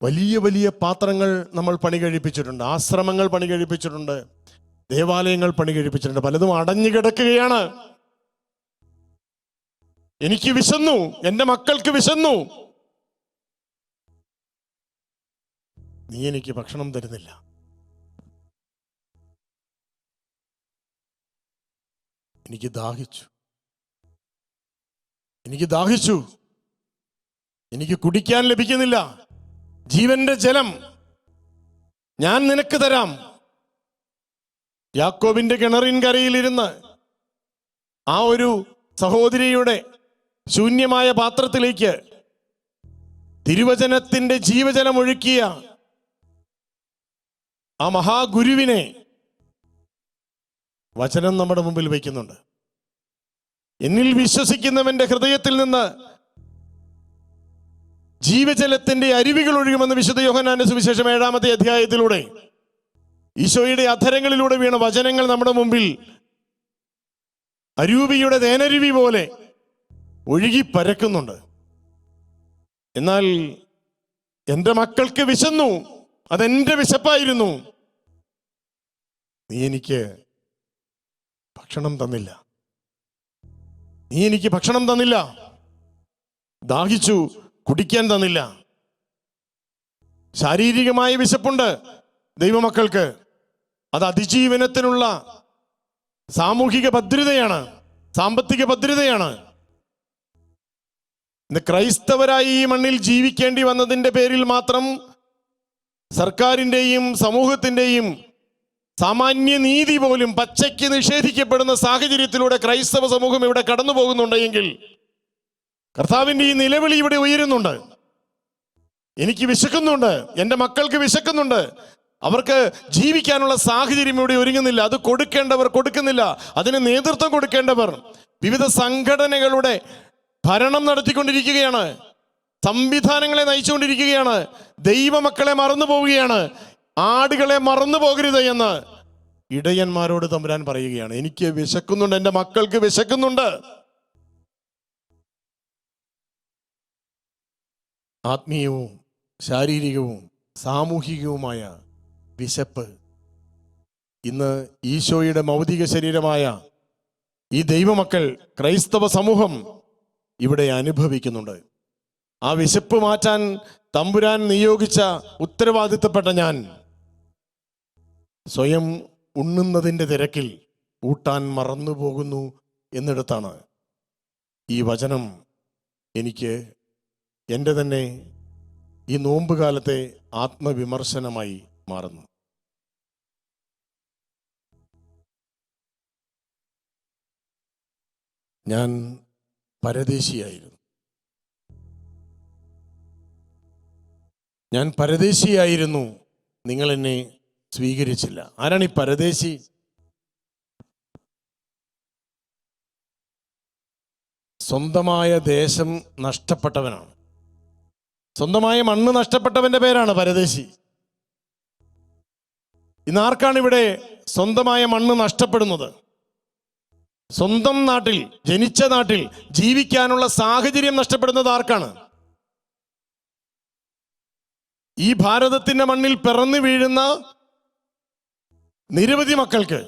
വലിയ വലിയ പാത്രങ്ങൾ നമ്മൾ പണി കഴിപ്പിച്ചിട്ടുണ്ട്. ആശ്രമങ്ങൾ പണി കഴിപ്പിച്ചിട്ടുണ്ട്, ദേവാലയങ്ങൾ പണി കഴിപ്പിച്ചിട്ടുണ്ട്. പലതും അടഞ്ഞു കിടക്കുകയാണ്. എനിക്ക് വിശന്നു, എൻ്റെ മക്കൾക്ക് വിശന്നു, നീ എനിക്ക് ഭക്ഷണം തരുന്നില്ല. എനിക്ക് ദാഹിച്ചു, എനിക്ക് കുടിക്കാൻ ലഭിക്കുന്നില്ല. ജീവന്റെ ജലം ഞാൻ നിനക്ക് തരാം. യാക്കോബിന്റെ കിണറിൻകരയിലിരുന്ന് ആ ഒരു സഹോദരിയുടെ ശൂന്യമായ പാത്രത്തിലേക്ക് തിരുവചനത്തിന്റെ ജീവജലം ഒഴുക്കിയ ആ മഹാഗുരുവിനെ വചനം നമ്മുടെ മുമ്പിൽ വയ്ക്കുന്നുണ്ട്. എന്നിൽ വിശ്വസിക്കുന്നവന്റെ ഹൃദയത്തിൽ നിന്ന് ജീവജലത്തിന്റെ അരുവികൾ ഒഴുകുമെന്ന് വിശുദ്ധ യോഹന്നാന്റെ സുവിശേഷം 7-ാമത്തെ അധ്യായത്തിലൂടെ ഈശോയുടെ അധരങ്ങളിലൂടെ വീണ വചനങ്ങൾ നമ്മുടെ മുമ്പിൽ അരൂപിയുടെ തേനരുവി പോലെ ഒഴുകി പരക്കുന്നുണ്ട്. എന്നാൽ എൻ്റെ മക്കൾക്ക് വിശന്നു, അതെന്റെ വിശപ്പായിരുന്നു. നീ എനിക്ക് ഭക്ഷണം തന്നില്ല. നീ എനിക്ക് ഭക്ഷണം തന്നില്ല. ദാഹിച്ചു, കുടിക്കാൻ തന്നില്ല. ശാരീരികമായ വിശപ്പുണ്ട് ദൈവമക്കൾക്ക്. അത് അതിജീവനത്തിനുള്ള സാമൂഹിക ഭദ്രതയാണ്, സാമ്പത്തിക ഭദ്രതയാണ്. ഇന്ന് ക്രൈസ്തവരായി ഈ മണ്ണിൽ ജീവിക്കേണ്ടി വന്നതിൻ്റെ പേരിൽ മാത്രം സർക്കാരിൻ്റെയും സമൂഹത്തിൻ്റെയും സാമാന്യ നീതി പോലും പച്ചയ്ക്ക് നിഷേധിക്കപ്പെടുന്ന സാഹചര്യത്തിലൂടെ ക്രൈസ്തവ സമൂഹം ഇവിടെ കടന്നു പോകുന്നുണ്ടെങ്കിൽ കർത്താവിൻ്റെ ഈ നിലവിളി ഇവിടെ ഉയരുന്നുണ്ട്. എനിക്ക് വിശക്കുന്നുണ്ട്, എൻ്റെ മക്കൾക്ക് വിശക്കുന്നുണ്ട്, അവർക്ക് ജീവിക്കാനുള്ള സാഹചര്യം ഇവിടെ ഒരുങ്ങുന്നില്ല. അത് കൊടുക്കേണ്ടവർ കൊടുക്കുന്നില്ല. അതിന് നേതൃത്വം കൊടുക്കേണ്ടവർ വിവിധ സംഘടനകളുടെ ഭരണം നടത്തിക്കൊണ്ടിരിക്കുകയാണ്, സംവിധാനങ്ങളെ നയിച്ചുകൊണ്ടിരിക്കുകയാണ്. ദൈവമക്കളെ മറന്നു പോവുകയാണ്. ആടുകളെ മറന്നു പോകരുത് എന്ന് ഇടയന്മാരോട് തമ്പുരാൻ പറയുകയാണ്. എനിക്ക് വിശക്കുന്നുണ്ട്, എൻ്റെ മക്കൾക്ക് വിശക്കുന്നുണ്ട്. ആത്മീയവും ശാരീരികവും സാമൂഹികവുമായ വിശപ്പ് ഇന്ന് ഈശോയുടെ ഭൗതിക ശരീരമായ ഈ ദൈവമക്കൾ, ക്രൈസ്തവ സമൂഹം ഇവിടെ അനുഭവിക്കുന്നുണ്ട്. ആ വിശപ്പ് മാറ്റാൻ തമ്പുരാൻ നിയോഗിച്ച ഉത്തരവാദിത്തപ്പെട്ട ഞാൻ സ്വയം ഉണ്ണുന്നതിൻ്റെ തിരക്കിൽ ഊട്ടാൻ മറന്നുപോകുന്നു എന്നിടത്താണ് ഈ വചനം എനിക്ക് എൻ്റെ തന്നെ ഈ നോമ്പുകാലത്തെ ആത്മവിമർശനമായി മാറുന്നു. ഞാൻ പരദേശിയായിരുന്നു. ഞാൻ പരദേശിയായിരുന്നു, നിങ്ങൾ എന്നെ സ്വീകരിച്ചില്ല. ആരാണ് ഈ പരദേശി? സ്വന്തമായ ദേശം നഷ്ടപ്പെട്ടവനാണ്. സ്വന്തമായ മണ്ണ് നഷ്ടപ്പെട്ടവന്റെ പേരാണ് പരദേശി. ഇന്ന് ആർക്കാണ് ഇവിടെ സ്വന്തമായ മണ്ണ് നഷ്ടപ്പെടുന്നത്? സ്വന്തം നാട്ടിൽ, ജനിച്ച നാട്ടിൽ ജീവിക്കാനുള്ള സാഹചര്യം നഷ്ടപ്പെടുന്നത് ആർക്കാണ്? ഈ ഭാരതത്തിന്റെ മണ്ണിൽ പിറന്നു വീഴുന്ന നിരവധി മക്കൾക്ക്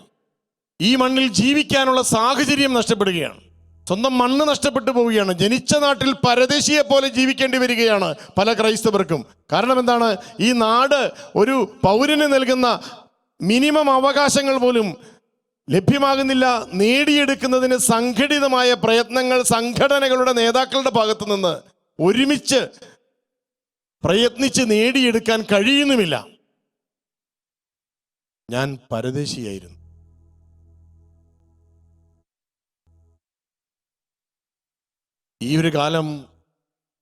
ഈ മണ്ണിൽ ജീവിക്കാനുള്ള സാഹചര്യം നഷ്ടപ്പെടുകയാണ്. സ്വന്തം മണ്ണ് നഷ്ടപ്പെട്ടു പോവുകയാണ്. ജനിച്ച നാട്ടിൽ പരദേശിയെ പോലെ ജീവിക്കേണ്ടി വരികയാണ് പല ക്രൈസ്തവർക്കും. കാരണം എന്താണ്? ഈ നാട് ഒരു പൗരന് നൽകുന്ന മിനിമം അവകാശങ്ങൾ പോലും ലഭ്യമാകുന്നില്ല. നേടിയെടുക്കുന്നതിന് സംഘടിതമായ പ്രയത്നങ്ങൾ സംഘടനകളുടെ നേതാക്കളുടെ ഭാഗത്തു നിന്ന് ഒരുമിച്ച് പ്രയത്നിച്ച് നേടിയെടുക്കാൻ കഴിയുന്നുമില്ല. ഞാൻ പരദേശിയായിരുന്നു. ഈ ഒരു കാലം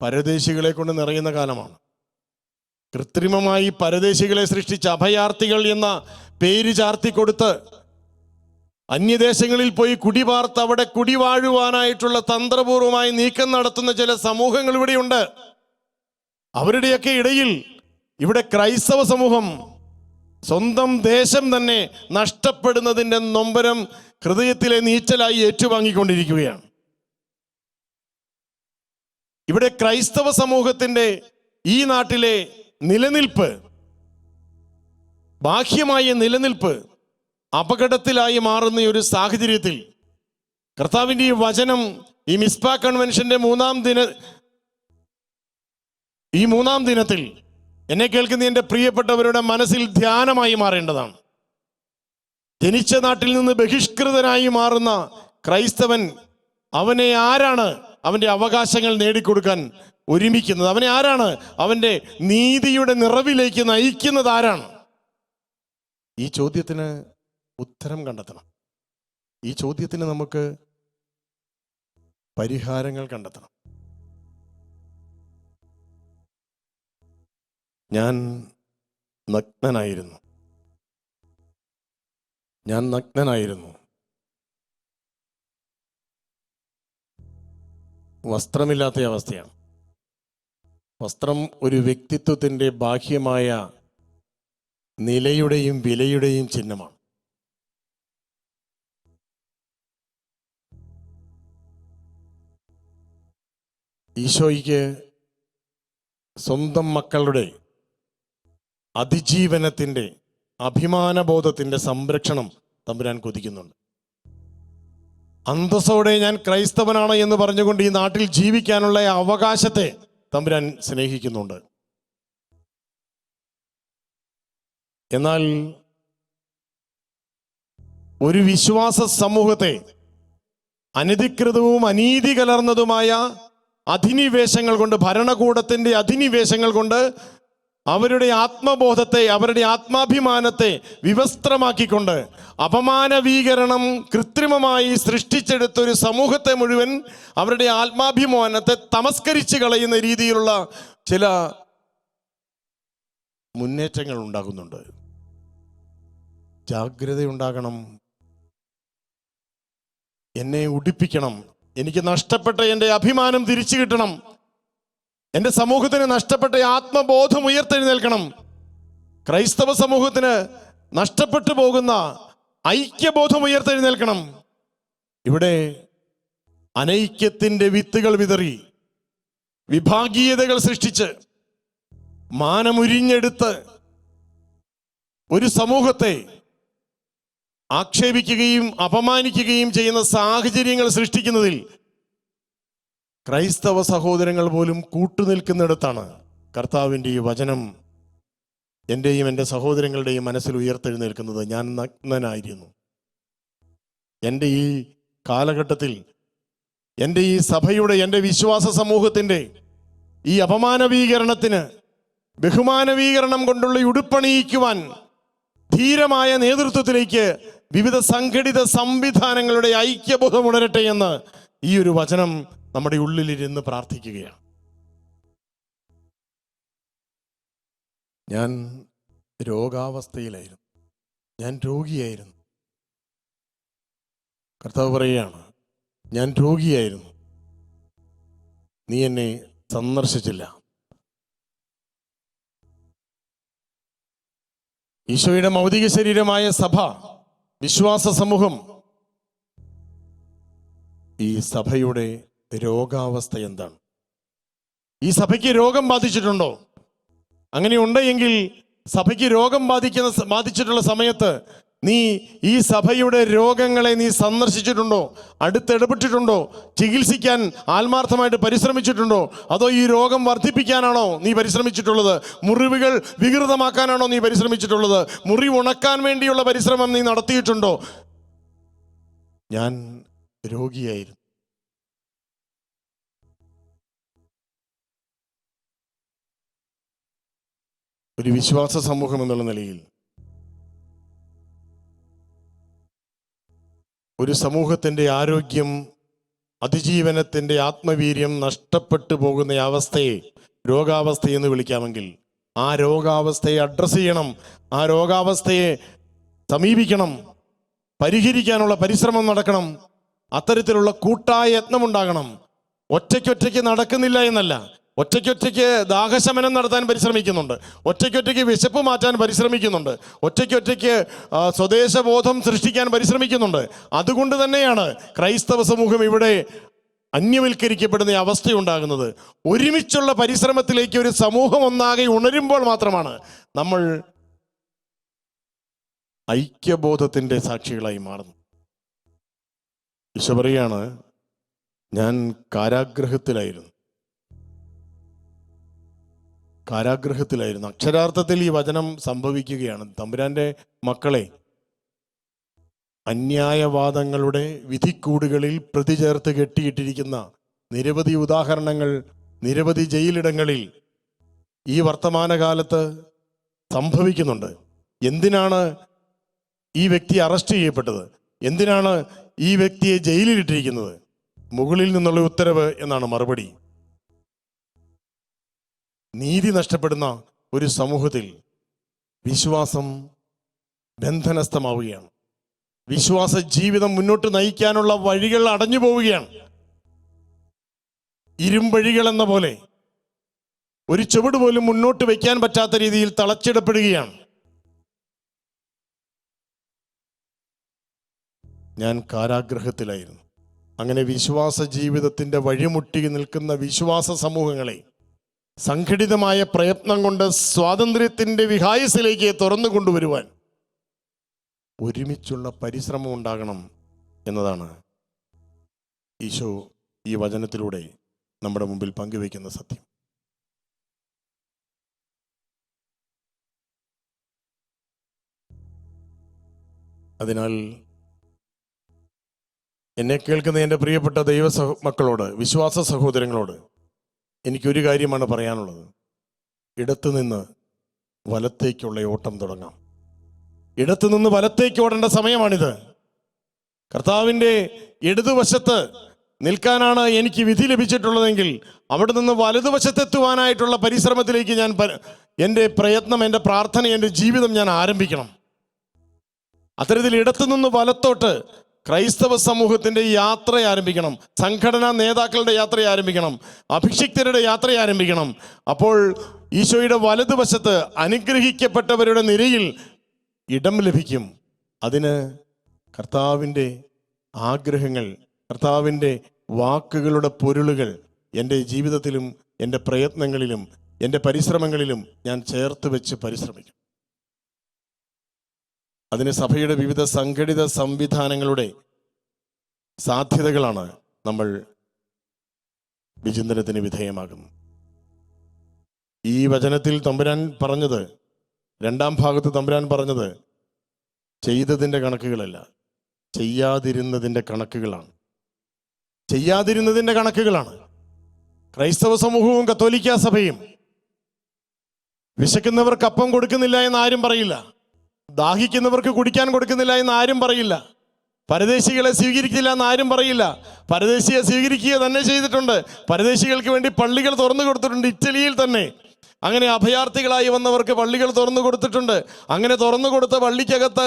പരദേശികളെ കൊണ്ട് നിറയുന്ന കാലമാണ്. കൃത്രിമമായി പരദേശികളെ സൃഷ്ടിച്ച് അഭയാർത്ഥികൾ എന്ന പേര് ചാർത്തിക്കൊടുത്ത് അന്യദേശങ്ങളിൽ പോയി കുടിപാർത്ത് അവിടെ കുടിവാഴുവാനായിട്ടുള്ള തന്ത്രപൂർവമായി നീക്കം നടത്തുന്ന ചില സമൂഹങ്ങൾ ഇവിടെയുണ്ട്. അവരുടെയൊക്കെ ഇടയിൽ ഇവിടെ ക്രൈസ്തവ സമൂഹം സ്വന്തം ദേശം തന്നെ നഷ്ടപ്പെടുന്നതിൻ്റെ നൊമ്പരം ഹൃദയത്തിലെ നീച്ചലായി ഏറ്റുവാങ്ങിക്കൊണ്ടിരിക്കുകയാണ്. ഇവിടെ ക്രൈസ്തവ സമൂഹത്തിൻ്റെ ഈ നാട്ടിലെ നിലനിൽപ്പ്, ബാഹ്യമായ നിലനിൽപ്പ് അപകടത്തിലായി മാറുന്ന ഒരു സാഹചര്യത്തിൽ കർത്താവിൻ്റെ ഈ വചനം ഈ മിസ്ബാ കൺവെൻഷന്റെ മൂന്നാം ദിനത്തിൽ എന്നെ കേൾക്കുന്ന എൻ്റെ പ്രിയപ്പെട്ടവരുടെ മനസ്സിൽ ധ്യാനമായി മാറേണ്ടതാണ്. ജനിച്ച നാട്ടിൽ നിന്ന് ബഹിഷ്കൃതനായി മാറുന്ന ക്രൈസ്തവൻ, അവനെ ആരാണ് അവൻ്റെ അവകാശങ്ങൾ നേടിക്കൊടുക്കാൻ ഒരുമിക്കുന്നത്? അവനെ ആരാണ് അവൻ്റെ നീതിയുടെ നിറവിലേക്ക് നയിക്കുന്നത്? ആരാണ്? ഈ ചോദ്യത്തിന് ഉത്തരം കണ്ടെത്തണം. ഈ ചോദ്യത്തിന് നമുക്ക് പരിഹാരങ്ങൾ കണ്ടെത്തണം. ഞാൻ നഗ്നനായിരുന്നു. വസ്ത്രമില്ലാത്ത അവസ്ഥയാണ്. വസ്ത്രം ഒരു വ്യക്തിത്വത്തിൻ്റെ ബാഹ്യമായ നിലയുടെയും വിലയുടെയും ചിഹ്നമാണ്. ഈശോയ്ക്ക് സ്വന്തം മക്കളുടെ അതിജീവനത്തിൻ്റെ, അഭിമാനബോധത്തിൻ്റെ സംരക്ഷണം തമ്പുരാൻ കൊതിക്കുന്നുണ്ട്. അന്തസ്സോടെ ഞാൻ ക്രൈസ്തവനാണ് എന്ന് പറഞ്ഞുകൊണ്ട് ഈ നാട്ടിൽ ജീവിക്കാനുള്ള അവകാശത്തെ തമ്പുരാൻ സ്നേഹിക്കുന്നുണ്ട്. എന്നാൽ ഒരു വിശ്വാസ സമൂഹത്തെ അനധികൃതവും അനീതി കലർന്നതുമായ അധിനിവേശങ്ങൾ കൊണ്ട്, ഭരണകൂടത്തിൻ്റെ അധിനിവേശങ്ങൾ കൊണ്ട് അവരുടെ ആത്മബോധത്തെ, അവരുടെ ആത്മാഭിമാനത്തെ വിവസ്ത്രമാക്കിക്കൊണ്ട് അപമാനവീകരണം കൃത്രിമമായി സൃഷ്ടിച്ചെടുത്തൊരു സമൂഹത്തെ മുഴുവൻ അവരുടെ ആത്മാഭിമാനത്തെ തമസ്കരിച്ച് കളയുന്ന രീതിയിലുള്ള ചില മുന്നേറ്റങ്ങൾ ഉണ്ടാകുന്നുണ്ട്. ജാഗ്രതയുണ്ടാകണം. എന്നെ ഉടിപ്പിക്കണം, എനിക്ക് നഷ്ടപ്പെട്ട എൻ്റെ അഭിമാനം തിരിച്ചു കിട്ടണം, എൻ്റെ സമൂഹത്തിന് നഷ്ടപ്പെട്ട ആത്മബോധം ഉയർത്തെഴുന്നേൽക്കണം, ക്രൈസ്തവ സമൂഹത്തിന് നഷ്ടപ്പെട്ടു പോകുന്ന ഐക്യബോധം ഉയർത്തെഴുന്നേൽക്കണം. ഇവിടെ അനൈക്യത്തിൻ്റെ വിത്തുകൾ വിതറി, വിഭാഗീയതകൾ സൃഷ്ടിച്ച്, മാനമുരിഞ്ഞെടുത്ത് ഒരു സമൂഹത്തെ ആക്ഷേപിക്കുകയും അപമാനിക്കുകയും ചെയ്യുന്ന സാഹചര്യങ്ങൾ സൃഷ്ടിക്കുന്നതിൽ ക്രൈസ്തവ സഹോദരങ്ങൾ പോലും കൂട്ടുനിൽക്കുന്നിടത്താണ് കർത്താവിൻ്റെ ഈ വചനം എൻ്റെയും എൻ്റെ സഹോദരങ്ങളുടെയും മനസ്സിൽ ഉയർത്തെഴുന്നേൽക്കുന്നത്. ഞാൻ നഗ്നനായിരുന്നു. എൻ്റെ ഈ കാലഘട്ടത്തിൽ, എൻ്റെ ഈ സഭയുടെ, എൻ്റെ വിശ്വാസ സമൂഹത്തിൻ്റെ ഈ അപമാനവീകരണത്തിന് ബഹുമാനവീകരണം കൊണ്ടുള്ള ഉടുപ്പണിയിക്കുവാൻ ധീരമായ നേതൃത്വത്തിലേക്ക് വിവിധ സംഘടിത സംവിധാനങ്ങളുടെ ഐക്യബോധം ഉണരട്ടെ എന്ന് ഈ ഒരു വചനം നമ്മുടെ ഉള്ളിലിരുന്ന് പ്രാർത്ഥിക്കുകയാണ്. ഞാൻ രോഗാവസ്ഥയിലായിരുന്നു, ഞാൻ രോഗിയായിരുന്നു. കർത്താവ് പറയുകയാണ്, ഞാൻ രോഗിയായിരുന്നു, നീ എന്നെ സന്ദർശിച്ചില്ല. ഈശോയുടെ ഭൗതിക ശരീരമായ സഭ, വിശ്വാസ സമൂഹം, ഈ സഭയുടെ രോഗാവസ്ഥ എന്താണ്? ഈ സഭയ്ക്ക് രോഗം ബാധിച്ചിട്ടുണ്ടോ? അങ്ങനെ ഉണ്ടെങ്കിൽ സഭയ്ക്ക് രോഗം ബാധിച്ചിട്ടുള്ള സമയത്ത് നീ ഈ സഭയുടെ രോഗങ്ങളെ നീ സന്ദർശിച്ചിട്ടുണ്ടോ? അടുത്തിടപെട്ടിട്ടുണ്ടോ? ചികിത്സിക്കാൻ ആത്മാർത്ഥമായിട്ട് പരിശ്രമിച്ചിട്ടുണ്ടോ? അതോ ഈ രോഗം വർദ്ധിപ്പിക്കാനാണോ നീ പരിശ്രമിച്ചിട്ടുള്ളത്? മുറിവുകൾ വികൃതമാക്കാനാണോ നീ പരിശ്രമിച്ചിട്ടുള്ളത്? മുറിവ് ഉണക്കാൻ വേണ്ടിയുള്ള പരിശ്രമം നീ നടത്തിയിട്ടുണ്ടോ? ഞാൻ രോഗിയായിരുന്നു. ഒരു വിശ്വാസ സമൂഹം എന്നുള്ള നിലയിൽ ഒരു സമൂഹത്തിൻ്റെ ആരോഗ്യം, അതിജീവനത്തിൻ്റെ ആത്മവീര്യം നഷ്ടപ്പെട്ടു പോകുന്ന അവസ്ഥയെ രോഗാവസ്ഥയെന്ന് വിളിക്കാമെങ്കിൽ ആ രോഗാവസ്ഥയെ അഡ്രസ്സ് ചെയ്യണം, ആ രോഗാവസ്ഥയെ സമീപിക്കണം, പരിഹരിക്കാനുള്ള പരിശ്രമം നടക്കണം. അത്തരത്തിലുള്ള കൂട്ടായ യത്നമുണ്ടാകണം. ഒറ്റയ്ക്കൊറ്റയ്ക്ക് നടക്കുന്നില്ല എന്നല്ല, ഒറ്റയ്ക്കൊറ്റയ്ക്ക് ദാഹശമനം നടത്താൻ പരിശ്രമിക്കുന്നുണ്ട്, ഒറ്റയ്ക്കൊറ്റയ്ക്ക് വിശപ്പ് മാറ്റാൻ പരിശ്രമിക്കുന്നുണ്ട്, ഒറ്റയ്ക്കൊറ്റയ്ക്ക് സ്വദേശബോധം സൃഷ്ടിക്കാൻ പരിശ്രമിക്കുന്നുണ്ട്. അതുകൊണ്ട് തന്നെയാണ് ക്രൈസ്തവ സമൂഹം ഇവിടെ അന്യവൽക്കരിക്കപ്പെടുന്ന അവസ്ഥയുണ്ടാകുന്നത്. ഒരുമിച്ചുള്ള പരിശ്രമത്തിലേക്ക് ഒരു സമൂഹം ഒന്നാകെ ഉണരുമ്പോൾ മാത്രമാണ് നമ്മൾ ഐക്യബോധത്തിൻ്റെ സാക്ഷികളായി മാറുന്നത്. ഈശോ പറയാണ്, ഞാൻ കാരാഗ്രഹത്തിലായിരുന്നു. അക്ഷരാർത്ഥത്തിൽ ഈ വചനം സംഭവിക്കുകയാണ്. തമ്പുരാന്റെ മക്കളെ അന്യായവാദങ്ങളുടെ വിധിക്കൂടുകളിൽ പ്രതി ചേർത്ത് കെട്ടിയിട്ടിരിക്കുന്ന നിരവധി ഉദാഹരണങ്ങൾ, നിരവധി ജയിലിടങ്ങളിൽ ഈ വർത്തമാനകാലത്ത് സംഭവിക്കുന്നുണ്ട്. എന്തിനാണ് ഈ വ്യക്തി അറസ്റ്റ് ചെയ്യപ്പെട്ടത്? എന്തിനാണ് ഈ വ്യക്തിയെ ജയിലിലിട്ടിരിക്കുന്നത്? മുകളിൽ നിന്നുള്ള ഉത്തരവ് എന്നാണ് മറുപടി. നീതി നഷ്ടപ്പെടുന്ന ഒരു സമൂഹത്തിൽ വിശ്വാസം ബന്ധനസ്ഥമാവുകയാണ്. വിശ്വാസ ജീവിതം മുന്നോട്ട് നയിക്കാനുള്ള വഴികൾ അടഞ്ഞു പോവുകയാണ്. ഇരുമ്പഴികൾ എന്ന പോലെ ഒരു ചുവട് പോലും മുന്നോട്ട് വയ്ക്കാൻ പറ്റാത്ത രീതിയിൽ തളച്ചിടപ്പെടുകയാണ്. ഞാൻ കാരാഗ്രഹത്തിലായിരുന്നു. അങ്ങനെ വിശ്വാസ ജീവിതത്തിൻ്റെ വഴിമുട്ടി നിൽക്കുന്ന വിശ്വാസ സമൂഹങ്ങളെ സംഘടിതമായ പ്രയത്നം കൊണ്ട് സ്വാതന്ത്ര്യത്തിൻ്റെ വിഹായസിലേക്ക് തുറന്നു കൊണ്ടുവരുവാൻ ഒരുമിച്ചുള്ള പരിശ്രമം ഉണ്ടാകണം എന്നതാണ് ഈശോ ഈ വചനത്തിലൂടെ നമ്മുടെ മുമ്പിൽ പങ്കുവയ്ക്കുന്ന സത്യം. അതിനാൽ എന്നെ കേൾക്കുന്ന എൻ്റെ പ്രിയപ്പെട്ട മക്കളോട്, വിശ്വാസ സഹോദരങ്ങളോട് എനിക്കൊരു കാര്യമാണ് പറയാനുള്ളത്. ഇടത്തുനിന്ന് വലത്തേക്കുള്ള ഓട്ടം തുടങ്ങാം. ഇടത്തുനിന്ന് വലത്തേക്ക് ഓടേണ്ട സമയമാണിത്. കർത്താവിൻ്റെ ഇടതുവശത്ത് നിൽക്കാനാണ് എനിക്ക് വിധി ലഭിച്ചിട്ടുള്ളതെങ്കിൽ അവിടെ നിന്ന് വലതുവശത്തെത്തുവാനായിട്ടുള്ള പരിശ്രമത്തിലേക്ക് ഞാൻ എൻ്റെ പ്രയത്നം, എൻ്റെ പ്രാർത്ഥന, എൻ്റെ ജീവിതം ഞാൻ ആരംഭിക്കണം. അത്തരത്തിൽ ഇടത്തുനിന്ന് വലത്തോട്ട് ക്രൈസ്തവ സമൂഹത്തിൻ്റെ യാത്ര ആരംഭിക്കണം. സംഘടനാ നേതാക്കളുടെ യാത്ര ആരംഭിക്കണം. അഭിഷിക്തരുടെ യാത്ര ആരംഭിക്കണം. അപ്പോൾ ഈശോയുടെ വലതുവശത്ത് അനുഗ്രഹിക്കപ്പെട്ടവരുടെ നിരയിൽ ഇടം ലഭിക്കും. അതിന് കർത്താവിൻ്റെ ആഗ്രഹങ്ങൾ, കർത്താവിൻ്റെ വാക്കുകളുടെ പൊരുളുകൾ എൻ്റെ ജീവിതത്തിലും എൻ്റെ പ്രയത്നങ്ങളിലും എൻ്റെ പരിശ്രമങ്ങളിലും ഞാൻ ചേർത്ത് വെച്ച് പരിശ്രമിക്കും. അതിന് സഭയുടെ വിവിധ സംഘടിത സംവിധാനങ്ങളുടെ സാധ്യതകളാണ് നമ്മൾ വിചിന്തനത്തിന് വിധേയമാകുന്നത്. ഈ വചനത്തിൽ തമ്പുരാൻ പറഞ്ഞത്, രണ്ടാം ഭാഗത്ത് തമ്പുരാൻ പറഞ്ഞത് ചെയ്തതിൻ്റെ കണക്കുകളല്ല, ചെയ്യാതിരുന്നതിൻ്റെ കണക്കുകളാണ്. ചെയ്യാതിരുന്നതിൻ്റെ കണക്കുകളാണ്. ക്രൈസ്തവ സമൂഹവും കത്തോലിക്ക സഭയും വിശക്കുന്നവർക്ക് അപ്പം കൊടുക്കുന്നില്ല എന്ന് ആരും പറയില്ല. ദാഹിക്കുന്നവർക്ക് കുടിക്കാൻ കൊടുക്കുന്നില്ല എന്ന് ആരും പറയില്ല. പരദേശികളെ സ്വീകരിക്കില്ല എന്ന് ആരും പറയില്ല. പരദേശിയെ സ്വീകരിക്കുക തന്നെ ചെയ്തിട്ടുണ്ട്. പരദേശികൾക്ക് വേണ്ടി പള്ളികൾ തുറന്നു കൊടുത്തിട്ടുണ്ട്. ഇറ്റലിയിൽ തന്നെ അങ്ങനെ അഭയാർത്ഥികളായി വന്നവർക്ക് പള്ളികൾ തുറന്നു കൊടുത്തിട്ടുണ്ട്. അങ്ങനെ തുറന്നു കൊടുത്ത പള്ളിക്കകത്ത്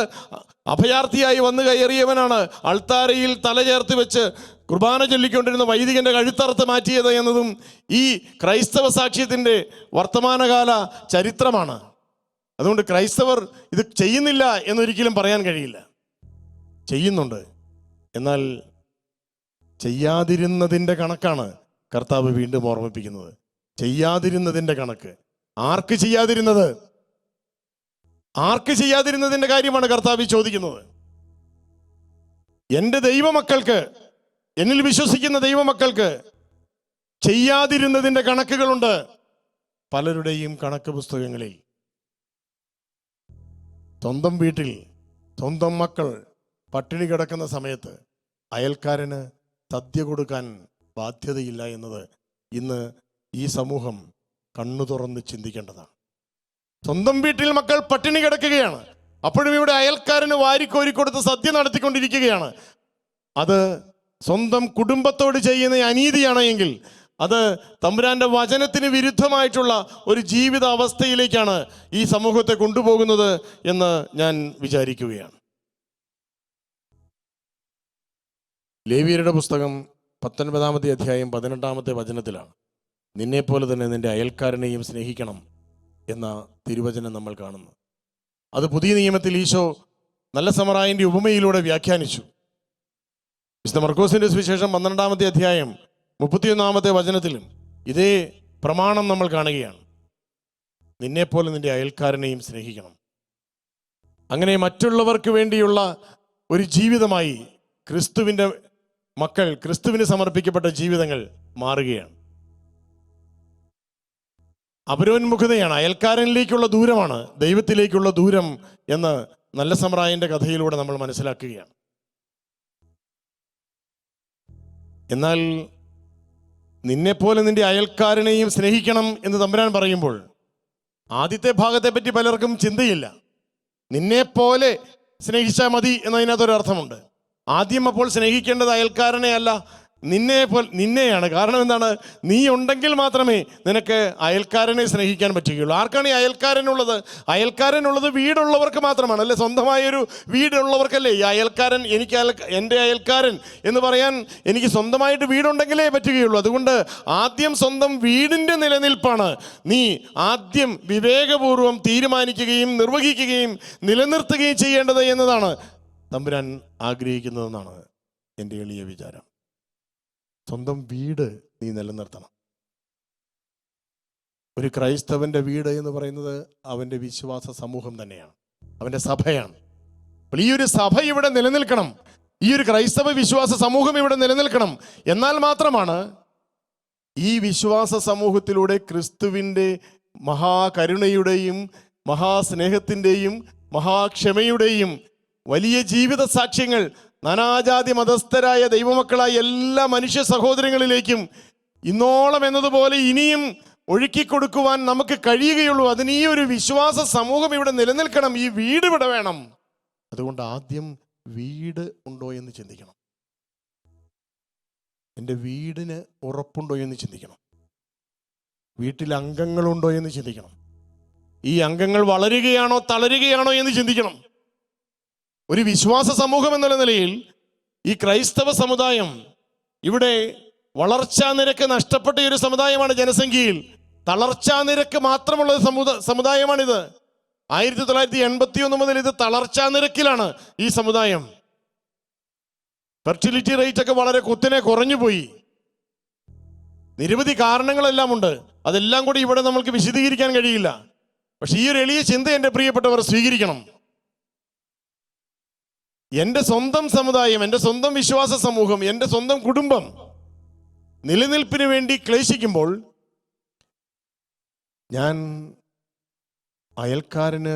അഭയാർത്ഥിയായി വന്നു കയറിയവനാണ് അൾത്താരയിൽ തല ചേർത്ത് വെച്ച് കുർബാന ചൊല്ലിക്കൊണ്ടിരുന്ന വൈദികന്റെ കഴുത്തറുത്ത് മാറ്റിയത് എന്നതും ഈ ക്രൈസ്തവ സാക്ഷ്യത്തിൻ്റെ വർത്തമാനകാല ചരിത്രമാണ്. അതുകൊണ്ട് ക്രൈസ്തവർ ഇത് ചെയ്യുന്നില്ല എന്നൊരിക്കലും പറയാൻ കഴിയില്ല. ചെയ്യുന്നുണ്ട്. എന്നാൽ ചെയ്യാതിരുന്നതിൻ്റെ കണക്കാണ് കർത്താവ് വീണ്ടും ഓർമ്മിപ്പിക്കുന്നത്. ചെയ്യാതിരുന്നതിൻ്റെ കണക്ക്. ആർക്ക് ചെയ്യാതിരുന്നത്? ആർക്ക് ചെയ്യാതിരുന്നതിൻ്റെ കാര്യമാണ് കർത്താവ് ചോദിക്കുന്നത്. എൻ്റെ ദൈവമക്കൾക്ക്, എന്നിൽ വിശ്വസിക്കുന്ന ദൈവമക്കൾക്ക് ചെയ്യാതിരുന്നതിൻ്റെ കണക്കുകളുണ്ട് പലരുടെയും കണക്ക് പുസ്തകങ്ങളിൽ. സ്വന്തം വീട്ടിൽ സ്വന്തം മക്കൾ പട്ടിണി കിടക്കുന്ന സമയത്ത് അയൽക്കാരന് സദ്യ കൊടുക്കാൻ ബാധ്യതയില്ല എന്നത് ഇന്ന് ഈ സമൂഹം കണ്ണു തുറന്ന് ചിന്തിക്കേണ്ടതാണ്. സ്വന്തം വീട്ടിൽ മക്കൾ പട്ടിണി കിടക്കുകയാണ്, അപ്പോഴും ഇവിടെ അയൽക്കാരന് വാരിക്കോരിക്കൊടുത്ത് സദ്യ നടത്തിക്കൊണ്ടിരിക്കുകയാണ്. അത് സ്വന്തം കുടുംബത്തോട് ചെയ്യുന്ന അനീതിയാണ് എങ്കിൽ അത് തമ്പുരാന്റെ വചനത്തിന് വിരുദ്ധമായിട്ടുള്ള ഒരു ജീവിത അവസ്ഥയിലേക്കാണ് ഈ സമൂഹത്തെ കൊണ്ടുപോകുന്നത് എന്ന് ഞാൻ വിചാരിക്കുകയാണ്. ലേവ്യരുടെ പുസ്തകം 19-ാമത്തെ അധ്യായം 18-ാമത്തെ വചനത്തിലാണ് നിന്നെപ്പോലെ തന്നെ നിന്റെ അയൽക്കാരനെയും സ്നേഹിക്കണം എന്ന തിരുവചനം നമ്മൾ കാണുന്നു. അത് പുതിയ നിയമത്തിൽ ഈശോ നല്ല സമറായൻ്റെ ഉപമയിലൂടെ വ്യാഖ്യാനിച്ചു. വിശുദ്ധ മർക്കോസിന്റെ സുവിശേഷം 12-ാമത്തെ അധ്യായം 31-ാമത്തെ വചനത്തിലും ഇതേ പ്രമാണം നമ്മൾ കാണുകയാണ്. നിന്നെപ്പോലെ നിന്റെ അയൽക്കാരനെയും സ്നേഹിക്കണം. അങ്ങനെ മറ്റുള്ളവർക്ക് വേണ്ടിയുള്ള ഒരു ജീവിതമായി ക്രിസ്തുവിൻ്റെ മക്കൾ, ക്രിസ്തുവിന് സമർപ്പിക്കപ്പെട്ട ജീവിതങ്ങൾ മാറുകയാണ്. അപരോന്മുഖതയാണ്, അയൽക്കാരനിലേക്കുള്ള ദൂരമാണ് ദൈവത്തിലേക്കുള്ള ദൂരം എന്ന് നല്ല സമറായൻ്റെ കഥയിലൂടെ നമ്മൾ മനസ്സിലാക്കുകയാണ്. എന്നാൽ നിന്നെപ്പോലെ നിന്റെ അയൽക്കാരനെയും സ്നേഹിക്കണം എന്ന് തമ്പുരാൻ പറയുമ്പോൾ ആദ്യത്തെ ഭാഗത്തെ പറ്റി പലർക്കും ചിന്തയില്ല. നിന്നെപ്പോലെ സ്നേഹിച്ചാൽ മതി എന്നതിനകത്തൊരർത്ഥമുണ്ട്. ആദ്യം അപ്പോൾ സ്നേഹിക്കേണ്ടത് അയൽക്കാരനെ അല്ല, നിന്നെയാണ്. കാരണം എന്താണ്? നീ ഉണ്ടെങ്കിൽ മാത്രമേ നിനക്ക് അയൽക്കാരനെ സ്നേഹിക്കാൻ പറ്റുകയുള്ളൂ. ആർക്കാണ് ഈ അയൽക്കാരനുള്ളത്? അയൽക്കാരനുള്ളത് വീടുള്ളവർക്ക് മാത്രമാണ്, അല്ലേ? സ്വന്തമായൊരു വീടുള്ളവർക്കല്ലേ ഈ അയൽക്കാരൻ. എൻ്റെ അയൽക്കാരൻ എന്ന് പറയാൻ എനിക്ക് സ്വന്തമായിട്ട് വീടുണ്ടെങ്കിലേ പറ്റുകയുള്ളൂ. അതുകൊണ്ട് ആദ്യം സ്വന്തം വീടിൻ്റെ നിലനിൽപ്പാണ് നീ ആദ്യം വിവേകപൂർവം തീരുമാനിക്കുകയും നിർവഹിക്കുകയും നിലനിർത്തുകയും ചെയ്യേണ്ടത് എന്നതാണ് തമ്പുരാൻ ആഗ്രഹിക്കുന്നതെന്നാണ് എൻ്റെ എളിയ വിചാരം. സ്വന്തം വീട് നീ നിലനിർത്തണം. ഒരു ക്രൈസ്തവന്റെ വീട് എന്ന് പറയുന്നത് അവൻ്റെ വിശ്വാസ സമൂഹം തന്നെയാണ്, അവൻ്റെ സഭയാണ്. അപ്പോൾ ഈ ഒരു സഭ ഇവിടെ നിലനിൽക്കണം, ഈ ഒരു ക്രൈസ്തവ വിശ്വാസ സമൂഹം ഇവിടെ നിലനിൽക്കണം. എന്നാൽ മാത്രമാണ് ഈ വിശ്വാസ സമൂഹത്തിലൂടെ ക്രിസ്തുവിൻ്റെ മഹാകരുണയുടെയും മഹാസ്നേഹത്തിൻ്റെയും മഹാക്ഷമയുടെയും വലിയ ജീവിത സാക്ഷ്യങ്ങൾ നാനാജാതി മതസ്ഥരായ ദൈവമക്കളായ എല്ലാ മനുഷ്യ സഹോദരങ്ങളിലേക്കും ഇന്നോളം എന്നതുപോലെ ഇനിയും ഒഴുക്കിക്കൊടുക്കുവാൻ നമുക്ക് കഴിയുകയുള്ളൂ. അതിന് ഈ ഒരു വിശ്വാസ സമൂഹം ഇവിടെ നിലനിൽക്കണം, ഈ വീട് ഇവിടെ വേണം. അതുകൊണ്ട് ആദ്യം വീട് ഉണ്ടോ എന്ന് ചിന്തിക്കണം. എൻ്റെ വീടിന് ഉറപ്പുണ്ടോ എന്ന് ചിന്തിക്കണം. വീട്ടിൽ അംഗങ്ങളുണ്ടോ എന്ന് ചിന്തിക്കണം. ഈ അംഗങ്ങൾ വളരുകയാണോ തളരുകയാണോ എന്ന് ചിന്തിക്കണം. ഒരു വിശ്വാസ സമൂഹം എന്നുള്ള നിലയിൽ ഈ ക്രൈസ്തവ സമുദായം ഇവിടെ വളർച്ചാ നിരക്ക് നഷ്ടപ്പെട്ട ഒരു സമുദായമാണ്. ജനസംഖ്യയിൽ തളർച്ചാ നിരക്ക് മാത്രമുള്ള സമുദായമാണിത്. 1981 മുതൽ ഇത് തളർച്ചാ നിരക്കിലാണ് ഈ സമുദായം. ഫെർട്ടിലിറ്റി റേറ്റ് ഒക്കെ വളരെ കുത്തനെ കുറഞ്ഞുപോയി. നിരവധി കാരണങ്ങളെല്ലാം ഉണ്ട്, അതെല്ലാം കൂടി ഇവിടെ നമുക്ക് വിശദീകരിക്കാൻ കഴിയില്ല. പക്ഷെ ഈ ഒരു എളിയ ചിന്ത എൻ്റെ പ്രിയപ്പെട്ടവർ സ്വീകരിക്കണം. എൻ്റെ സ്വന്തം സമുദായം, എൻ്റെ സ്വന്തം വിശ്വാസ സമൂഹം, എൻ്റെ സ്വന്തം കുടുംബം നിലനിൽപ്പിന് വേണ്ടി ക്ലേശിക്കുമ്പോൾ ഞാൻ അയൽക്കാരന്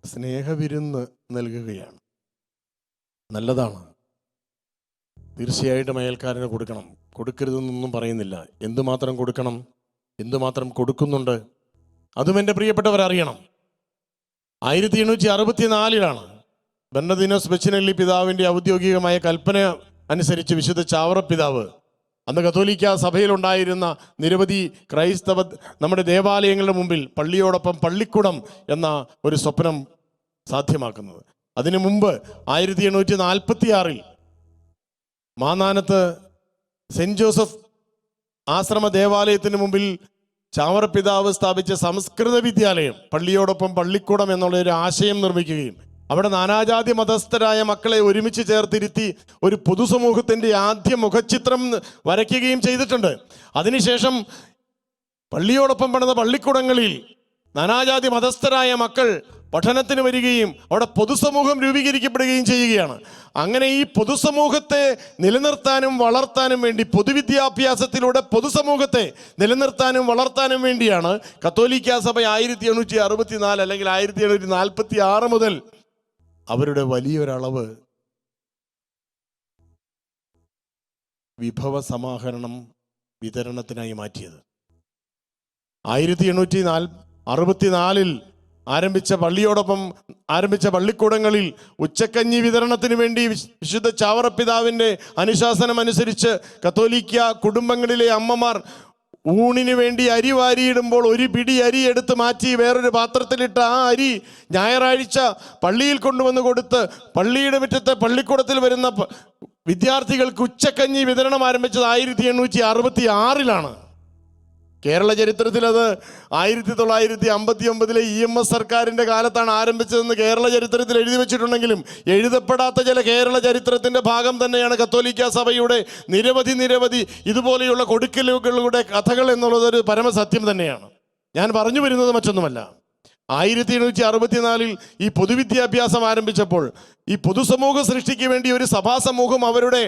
സ്നേഹവിരുന്ന് നൽകുകയാണ്. നല്ലതാണ്, തീർച്ചയായിട്ടും അയൽക്കാരന് കൊടുക്കണം. കൊടുക്കരുതെന്നൊന്നും പറയുന്നില്ല. എന്തുമാത്രം കൊടുക്കണം, എന്തുമാത്രം കൊടുക്കുന്നുണ്ട്, അതും എൻ്റെ പ്രിയപ്പെട്ടവർ അറിയണം. 1864 ബെർണർദീനോസ് ബെച്ചിനല്ലി പിതാവിൻ്റെ ഔദ്യോഗികമായ കൽപ്പന അനുസരിച്ച് വിശുദ്ധ ചാവറ പിതാവ് അന്ന് കത്തോലിക്ക സഭയിലുണ്ടായിരുന്ന നിരവധി ക്രൈസ്തവ നമ്മുടെ ദേവാലയങ്ങളുടെ മുമ്പിൽ പള്ളിയോടൊപ്പം പള്ളിക്കൂടം എന്ന ഒരു സ്വപ്നം സാധ്യമാക്കുന്നത്. അതിനു മുമ്പ് 1846 മാന്നാനത്ത് സെൻറ്റ് ജോസഫ് ആശ്രമ ദേവാലയത്തിന് മുമ്പിൽ ചാവറ പിതാവ് സ്ഥാപിച്ച സംസ്കൃത വിദ്യാലയം പള്ളിയോടൊപ്പം പള്ളിക്കൂടം എന്നുള്ള ഒരു ആശയം നിർമ്മിക്കുകയും അവിടെ നാനാജാതി മതസ്ഥരായ മക്കളെ ഒരുമിച്ച് ചേർത്തിരുത്തി ഒരു പൊതുസമൂഹത്തിൻ്റെ ആദ്യ മുഖചിത്രം വരയ്ക്കുകയും ചെയ്തിട്ടുണ്ട്. അതിനുശേഷം പള്ളിയോടൊപ്പം പണിത പള്ളിക്കൂടങ്ങളിൽ നാനാജാതി മതസ്ഥരായ മക്കൾ പഠനത്തിന് വരികയും അവിടെ പൊതുസമൂഹം രൂപീകരിക്കപ്പെടുകയും ചെയ്യുകയാണ്. അങ്ങനെ ഈ പൊതുസമൂഹത്തെ നിലനിർത്താനും വളർത്താനും വേണ്ടി, പൊതുവിദ്യാഭ്യാസത്തിലൂടെ പൊതുസമൂഹത്തെ നിലനിർത്താനും വളർത്താനും വേണ്ടിയാണ് കത്തോലിക്ക സഭ 1864 അല്ലെങ്കിൽ 1846 മുതൽ അവരുടെ വലിയൊരളവ് വിഭവ സമാഹരണം വിതരണത്തിനായി മാറ്റിയത്. 1864 ആരംഭിച്ച പള്ളിയോടൊപ്പം ആരംഭിച്ച പള്ളിക്കൂടങ്ങളിൽ ഉച്ചക്കഞ്ഞി വിതരണത്തിന് വേണ്ടി വിശുദ്ധ ചാവറ പിതാവിൻ്റെ അനുശാസനം അനുസരിച്ച് കത്തോലിക്ക കുടുംബങ്ങളിലെ അമ്മമാർ ഊണിന് വേണ്ടി അരി വാരിയിടുമ്പോൾ ഒരു പിടി അരി എടുത്ത് മാറ്റി വേറൊരു പാത്രത്തിലിട്ട് ആ അരി ഞായറാഴ്ച പള്ളിയിൽ കൊണ്ടുവന്ന് കൊടുത്ത് പള്ളിയുടെ മുറ്റത്തെ പള്ളിക്കൂടത്തിൽ വരുന്ന വിദ്യാർത്ഥികൾക്ക് ഉച്ചക്കഞ്ഞി വിതരണം ആരംഭിച്ചത് 1866 കേരള ചരിത്രത്തിൽ അത് 1959 EMS സർക്കാരിൻ്റെ കാലത്താണ് ആരംഭിച്ചതെന്ന് കേരള ചരിത്രത്തിൽ എഴുതി വെച്ചിട്ടുണ്ടെങ്കിലും എഴുതപ്പെടാത്ത ചില കേരള ചരിത്രത്തിൻ്റെ ഭാഗം തന്നെയാണ് കത്തോലിക്ക സഭയുടെ നിരവധി ഇതുപോലെയുള്ള കൊടുക്കലുകളുടെ കഥകൾ എന്നുള്ളതൊരു പരമസത്യം തന്നെയാണ്. ഞാൻ പറഞ്ഞു വരുന്നത് മറ്റൊന്നുമല്ല. 1864 ഈ പൊതുവിദ്യാഭ്യാസം ആരംഭിച്ചപ്പോൾ ഈ പൊതുസമൂഹ സൃഷ്ടിക്ക് വേണ്ടി ഒരു സഭാസമൂഹം അവരുടെ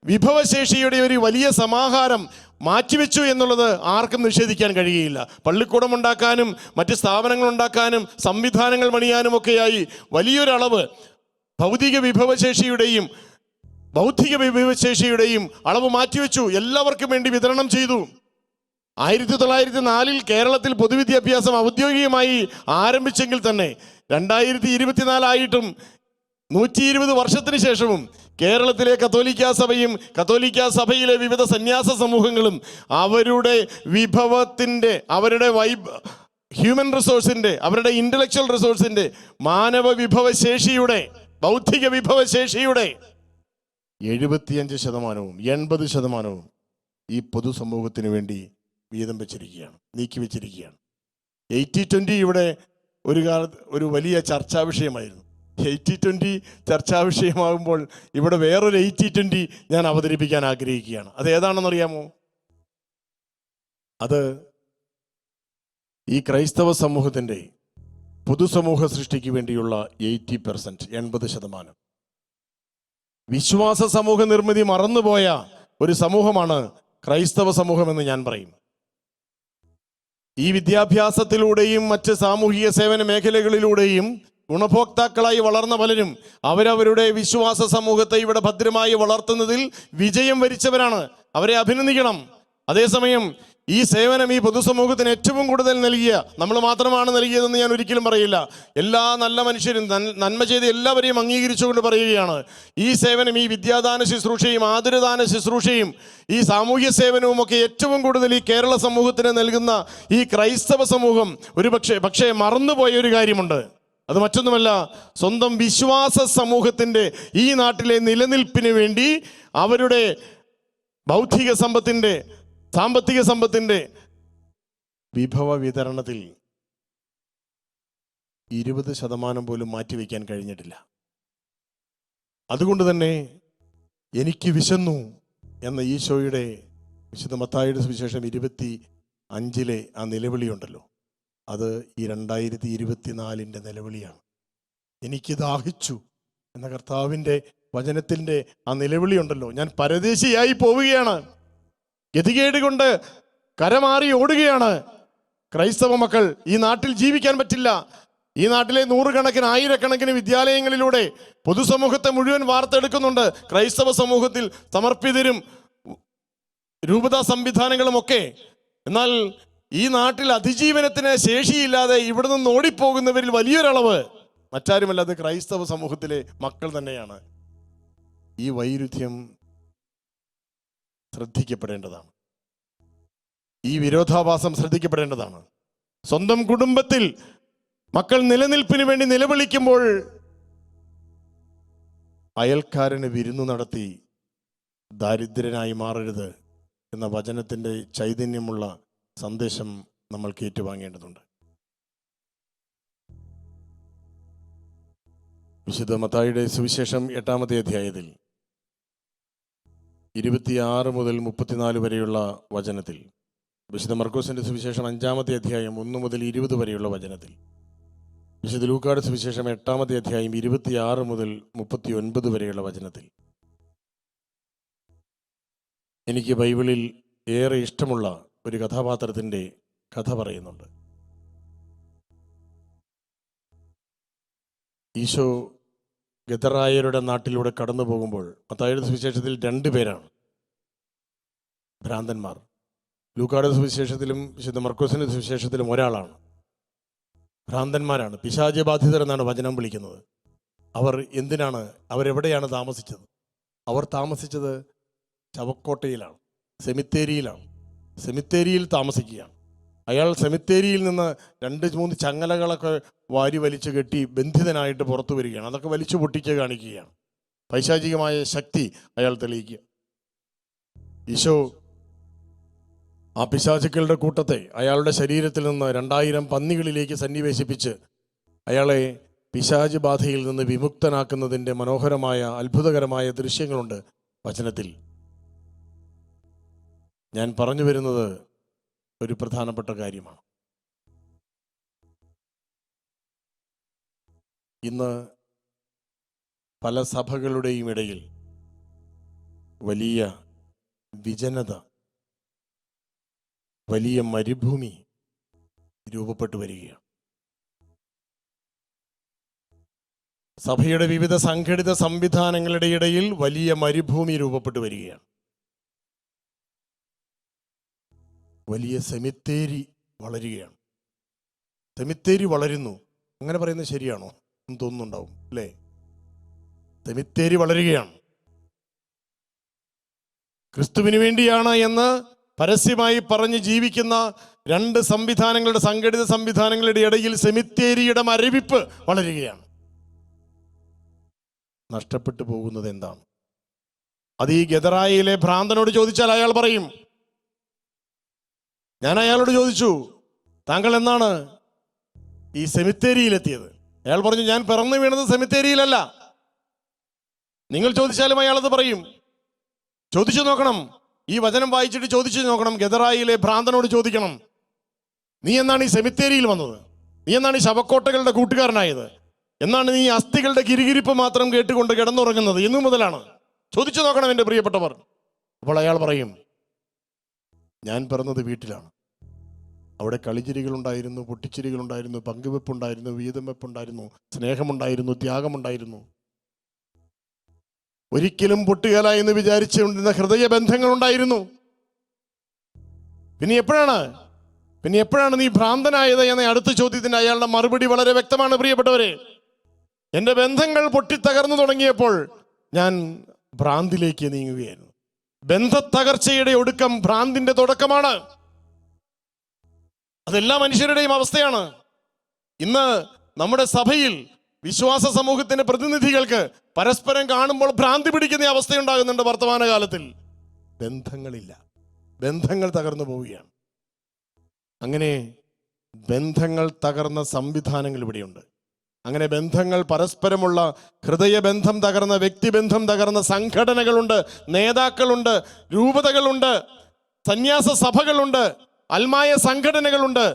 വിഭവശേഷിയുടെ ഒരു വലിയ സമാഹാരം മാറ്റിവെച്ചു എന്നുള്ളത് ആർക്കും നിഷേധിക്കാൻ കഴിയുകയില്ല. പള്ളിക്കൂടം ഉണ്ടാക്കാനും മറ്റ് സ്ഥാപനങ്ങൾ ഉണ്ടാക്കാനും സംവിധാനങ്ങൾ പണിയാനും ഒക്കെയായി വലിയൊരളവ് ഭൗതിക വിഭവശേഷിയുടെയും ബൗദ്ധിക വിഭവശേഷിയുടെയും അളവ് മാറ്റിവെച്ചു, എല്ലാവർക്കും വേണ്ടി വിതരണം ചെയ്തു. 1904 കേരളത്തിൽ പൊതുവിദ്യാഭ്യാസം ഔദ്യോഗികമായി ആരംഭിച്ചെങ്കിൽ തന്നെ 2024 ആയിട്ടും 120 വർഷത്തിന് ശേഷവും കേരളത്തിലെ കത്തോലിക്ക സഭയും കത്തോലിക്ക സഭയിലെ വിവിധ സന്യാസ സമൂഹങ്ങളും അവരുടെ വിഭവത്തിൻ്റെ, അവരുടെ ഹ്യൂമൻ റിസോഴ്സിൻ്റെ, അവരുടെ ഇൻ്റലക്ച്വൽ റിസോഴ്സിൻ്റെ, മാനവ വിഭവശേഷിയുടെ, ബൗദ്ധിക വിഭവശേഷിയുടെ 75% 80% ഈ പൊതുസമൂഹത്തിന് വേണ്ടി വീതം വെച്ചിരിക്കുകയാണ്, നീക്കി വെച്ചിരിക്കുകയാണ്. 80-20 ഇവിടെ ഒരു കാലത്ത് ഒരു വലിയ ചർച്ചാ വിഷയമായിരുന്നു. 80-20 ചർച്ചാ വിഷയമാകുമ്പോൾ ഇവിടെ വേറൊരു 80-20 ഞാൻ അവതരിപ്പിക്കാൻ ആഗ്രഹിക്കുകയാണ്. അത് ഏതാണെന്നറിയാമോ? അത് ഈ ക്രൈസ്തവ സമൂഹത്തിൻ്റെ പൊതുസമൂഹ സൃഷ്ടിക്ക് വേണ്ടിയുള്ള 80%, 80%. വിശ്വാസ സമൂഹ നിർമ്മിതി മറന്നുപോയ ഒരു സമൂഹമാണ് ക്രൈസ്തവ സമൂഹമെന്ന് ഞാൻ പറയും. ഈ വിദ്യാഭ്യാസത്തിലൂടെയും മറ്റ് സാമൂഹിക സേവന മേഖലകളിലൂടെയും ഗുണഭോക്താക്കളായി വളർന്ന പലരും അവരവരുടെ വിശ്വാസ സമൂഹത്തെ ഇവിടെ ഭദ്രമായി വളർത്തുന്നതിൽ വിജയം വരിച്ചവരാണ്. അവരെ അഭിനന്ദിക്കണം. അതേസമയം ഈ സേവനം ഈ പൊതുസമൂഹത്തിന് ഏറ്റവും കൂടുതൽ നൽകിയ നമ്മൾ മാത്രമാണ് നൽകിയതെന്ന് ഞാൻ ഒരിക്കലും പറയില്ല. എല്ലാ നല്ല മനുഷ്യരും നന്മ ചെയ്ത് എല്ലാവരെയും അംഗീകരിച്ചുകൊണ്ട് പറയുകയാണ്, ഈ സേവനം, ഈ വിദ്യാദാന ശുശ്രൂഷയും ആതുരദാന ശുശ്രൂഷയും ഈ സാമൂഹ്യ സേവനവും ഒക്കെ ഏറ്റവും കൂടുതൽ ഈ കേരള സമൂഹത്തിന് നൽകുന്ന ഈ ക്രൈസ്തവ സമൂഹം പക്ഷേ മറന്നുപോയ ഒരു കാര്യമുണ്ട്. അത് മറ്റൊന്നുമല്ല, സ്വന്തം വിശ്വാസ സമൂഹത്തിൻ്റെ ഈ നാട്ടിലെ നിലനിൽപ്പിന് വേണ്ടി അവരുടെ ബൗദ്ധിക സമ്പത്തിൻ്റെ, സാമ്പത്തിക സമ്പത്തിൻ്റെ വിഭവ വിതരണത്തിൽ 20% പോലും മാറ്റിവെക്കാൻ കഴിഞ്ഞിട്ടില്ല. അതുകൊണ്ട് തന്നെ എനിക്ക് വിശന്നു എന്ന ഈശോയുടെ വിശുദ്ധ മത്തായിയുടെ സുവിശേഷം 25 ആ നിലവിളിയുണ്ടല്ലോ, അത് ഈ 2024 നിലവിളിയാണ്. എനിക്ക് ദാഹിച്ചു എന്ന കർത്താവിൻ്റെ വചനത്തിൻ്റെ ആ നിലവിളിയുണ്ടല്ലോ. ഞാൻ പരദേശിയായി പോവുകയാണ്, ഗതികേട് കൊണ്ട് കരമാറി ഓടുകയാണ്. ക്രൈസ്തവ മക്കൾ, ഈ നാട്ടിൽ ജീവിക്കാൻ പറ്റില്ല. ഈ നാട്ടിലെ 100 ആയിരക്കണക്കിന് വിദ്യാലയങ്ങളിലൂടെ പൊതുസമൂഹത്തെ മുഴുവൻ വാർത്തെടുക്കുന്നുണ്ട്. ക്രൈസ്തവ സമൂഹത്തിൽ സമർപ്പിതരും രൂപതാ സംവിധാനങ്ങളും ഒക്കെ. എന്നാൽ ഈ നാട്ടിൽ അതിജീവനത്തിന് ശേഷിയില്ലാതെ ഇവിടെ നിന്ന് ഓടിപ്പോകുന്നവരിൽ വലിയൊരളവ് മറ്റാരുമല്ല, അത് ക്രൈസ്തവ സമൂഹത്തിലെ മക്കൾ തന്നെയാണ്. ഈ വൈരുദ്ധ്യം ശ്രദ്ധിക്കപ്പെടേണ്ടതാണ്. ഈ വിരോധാഭാസം ശ്രദ്ധിക്കപ്പെടേണ്ടതാണ്. സ്വന്തം കുടുംബത്തിൽ മക്കൾ നിലനിൽപ്പിന് വേണ്ടി നിലവിളിക്കുമ്പോൾ അയൽക്കാരന് വിരുന്നു നടത്തി ദാരിദ്ര്യനായി മാറരുത് എന്ന വചനത്തിൻ്റെ ചൈതന്യമുള്ള സന്ദേശം നമ്മൾ ഏറ്റുവാങ്ങേണ്ടതുണ്ട്. വിശുദ്ധ മത്തായിയുടെ സുവിശേഷം 8-ാമത്തെ അധ്യായത്തിൽ 26 മുതൽ 34 വരെയുള്ള വചനത്തിൽ, വിശുദ്ധ മർക്കോസിന്റെ സുവിശേഷം 5-ാമത്തെ അധ്യായം 1 മുതൽ 20 വരെയുള്ള വചനത്തിൽ, വിശുദ്ധ ലൂക്കായുടെ സുവിശേഷം 8-ാമത്തെ അധ്യായം 26 മുതൽ 39 വരെയുള്ള വചനത്തിൽ എനിക്ക് ബൈബിളിൽ ഏറെ ഇഷ്ടമുള്ള ഒരു കഥാപാത്രത്തിൻ്റെ കഥ പറയുന്നുണ്ട്. ഈശോ ഗദറായരുടെ നാട്ടിലൂടെ കടന്നു പോകുമ്പോൾ, മത്തായിയുടെ സുവിശേഷത്തിൽ 2 പേരാണ് ഭ്രാന്തന്മാർ. ലൂക്കായുടെ സുവിശേഷത്തിലും വിശുദ്ധ മർക്കോസിന്റെ സുവിശേഷത്തിലും ഒരാളാണ്. ഭ്രാന്തന്മാരാണ്, പിശാചബാധിതർ എന്നാണ് വചനം വിളിക്കുന്നത്. അവരെവിടെയാണ് താമസിച്ചത്? അവർ താമസിച്ചത് ശവക്കോട്ടയിലാണ്, സെമിത്തേരിയിൽ താമസിക്കുകയാണ്. അയാൾ സെമിത്തേരിയിൽ നിന്ന് 2-3 ചങ്ങലകളൊക്കെ വാരി വലിച്ചു കെട്ടി ബന്ധിതനായിട്ട് പുറത്തു വരികയാണ്. അതൊക്കെ വലിച്ചു പൊട്ടിച്ച് കാണിക്കുകയാണ്. പൈശാചികമായ ശക്തി അയാൾ തെളിയിക്കുക. ഈശോ ആ പിശാചുക്കളുടെ കൂട്ടത്തെ അയാളുടെ ശരീരത്തിൽ നിന്ന് 2000 പന്നികളിലേക്ക് സന്നിവേശിപ്പിച്ച് അയാളെ പിശാച് ബാധയിൽ നിന്ന് വിമുക്തനാക്കുന്നതിൻ്റെ മനോഹരമായ അത്ഭുതകരമായ ദൃശ്യങ്ങളുണ്ട് വചനത്തിൽ. ഞാൻ പറഞ്ഞു വരുന്നത് ഒരു പ്രധാനപ്പെട്ട കാര്യമാണ്. ഇന്ന് പല സഭകളുടെയും ഇടയിൽ വലിയ വിജനത, വലിയ മരുഭൂമി രൂപപ്പെട്ടു വരികയാണ്. സഭയുടെ വിവിധ സംഘടിത സംവിധാനങ്ങളുടെ ഇടയിൽ വലിയ മരുഭൂമി രൂപപ്പെട്ടു വരികയാണ്. വലിയ സെമിത്തേരി വളരുകയാണ്. സെമിത്തേരി വളരുന്നു, അങ്ങനെ പറയുന്നത് ശരിയാണോ എന്ന് തോന്നുന്നുണ്ടാവും അല്ലേ? സെമിത്തേരി വളരുകയാണ്. ക്രിസ്തുവിന് വേണ്ടിയാണ് എന്ന് പരസ്യമായി പറഞ്ഞ് ജീവിക്കുന്ന 2 സംവിധാനങ്ങളുടെ, സംഘടിത സംവിധാനങ്ങളുടെ ഇടയിൽ സെമിത്തേരിയുടെ മരവിപ്പ് വളരുകയാണ്. നഷ്ടപ്പെട്ടു പോകുന്നത് എന്താണ്? അത് ഈ ഗദറായിലെ ഭ്രാന്തനോട് ചോദിച്ചാൽ അയാൾ പറയും. ഞാൻ അയാളോട് ചോദിച്ചു, താങ്കൾ എന്നാണ് ഈ സെമിത്തേരിയിലെത്തിയത്? അയാൾ പറഞ്ഞു, ഞാൻ പിറന്നു വീണത് സെമിത്തേരിയിലല്ല. നിങ്ങൾ ചോദിച്ചാലും അയാളത് പറയും. ചോദിച്ചു നോക്കണം, ഈ വചനം വായിച്ചിട്ട് ചോദിച്ചു നോക്കണം. ഗദറായിലെ ഭ്രാന്തനോട് ചോദിക്കണം. നീ എന്നാണ് ഈ സെമിത്തേരിയിൽ വന്നത്? നീ എന്നാണ് ഈ ശവക്കോട്ടകളുടെ കൂട്ടുകാരനായത്? എന്നാണ് നീ അസ്ഥികളുടെ കിരികിരിപ്പ് മാത്രം കേട്ടുകൊണ്ട് കിടന്നുറങ്ങുന്നത്? ഇന്നു മുതലാണ്. ചോദിച്ചു നോക്കണം എൻ്റെ പ്രിയപ്പെട്ടവർ. അപ്പോൾ അയാൾ പറയും, ഞാൻ പിറന്നത് വീട്ടിലാണ്. അവിടെ കളിച്ചിരികളുണ്ടായിരുന്നു, പൊട്ടിച്ചിരികളുണ്ടായിരുന്നു, പങ്കുവെപ്പുണ്ടായിരുന്നു, വീതം വെപ്പുണ്ടായിരുന്നു, സ്നേഹമുണ്ടായിരുന്നു, ത്യാഗമുണ്ടായിരുന്നു. ഒരിക്കലും പൊട്ടുകല എന്ന് വിചാരിച്ചുകൊണ്ടിരുന്ന ഹൃദയബന്ധങ്ങളുണ്ടായിരുന്നു. പിന്നെ എപ്പോഴാണ് നീ ഭ്രാന്തനായത് എന്ന അടുത്ത ചോദ്യത്തിന് അയാളുടെ മറുപടി വളരെ വ്യക്തമാണ് പ്രിയപ്പെട്ടവരെ. എൻ്റെ ബന്ധങ്ങൾ പൊട്ടിത്തകർന്നു തുടങ്ങിയപ്പോൾ ഞാൻ ഭ്രാന്തിലേക്ക് നീങ്ങുകയായിരുന്നു. ബന്ധത്തകർച്ചയുടെ ഒടുക്കം ഭ്രാന്തിന്റെ തുടക്കമാണ്. അതെല്ലാ മനുഷ്യരുടെയും അവസ്ഥയാണ്. ഇന്ന് നമ്മുടെ സഭയിൽ വിശ്വാസ സമൂഹത്തിന്റെ പ്രതിനിധികൾക്ക് പരസ്പരം കാണുമ്പോൾ ഭ്രാന്തി പിടിക്കുന്ന അവസ്ഥയുണ്ടാകുന്നുണ്ട്. വർത്തമാനകാലത്തിൽ ബന്ധങ്ങളില്ല, ബന്ധങ്ങൾ തകർന്നു പോവുകയാണ്. അങ്ങനെ ബന്ധങ്ങൾ തകർന്ന സംവിധാനങ്ങൾ ഇവിടെയുണ്ട്. അങ്ങനെ ബന്ധങ്ങൾ പരസ്പരമുള്ള ഹൃദയബന്ധം തകർന്ന, വ്യക്തിബന്ധം തകർന്ന സംഘടനകളുണ്ട്, നേതാക്കളുണ്ട്, രൂപതകളുണ്ട്, സന്യാസ സഭകളുണ്ട്, അൽമായ സംഘടനകളുണ്ട്.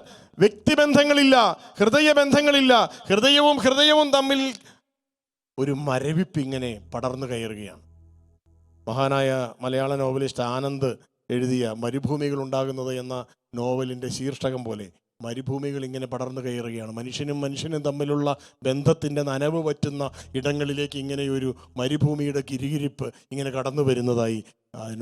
വ്യക്തിബന്ധങ്ങളില്ല, ഹൃദയബന്ധങ്ങളില്ല. ഹൃദയവും തമ്മിൽ ഒരു മരവിപ്പ് ഇങ്ങനെ പടർന്നു കയറുകയാണ്. മഹാനായ മലയാള നോവലിസ്റ്റ് ആനന്ദ് എഴുതിയ മരുഭൂമികൾ ഉണ്ടാകുന്നത് എന്ന നോവലിൻ്റെ ശീർഷകം പോലെ മരുഭൂമികൾ ഇങ്ങനെ പടർന്നു കയറുകയാണ്. മനുഷ്യനും തമ്മിലുള്ള ബന്ധത്തിൻ്റെ നനവ് പറ്റുന്ന ഇടങ്ങളിലേക്ക് ഇങ്ങനെ ഒരു മരുഭൂമിയുടെ കിരികിരിപ്പ് ഇങ്ങനെ കടന്നു വരുന്നതായി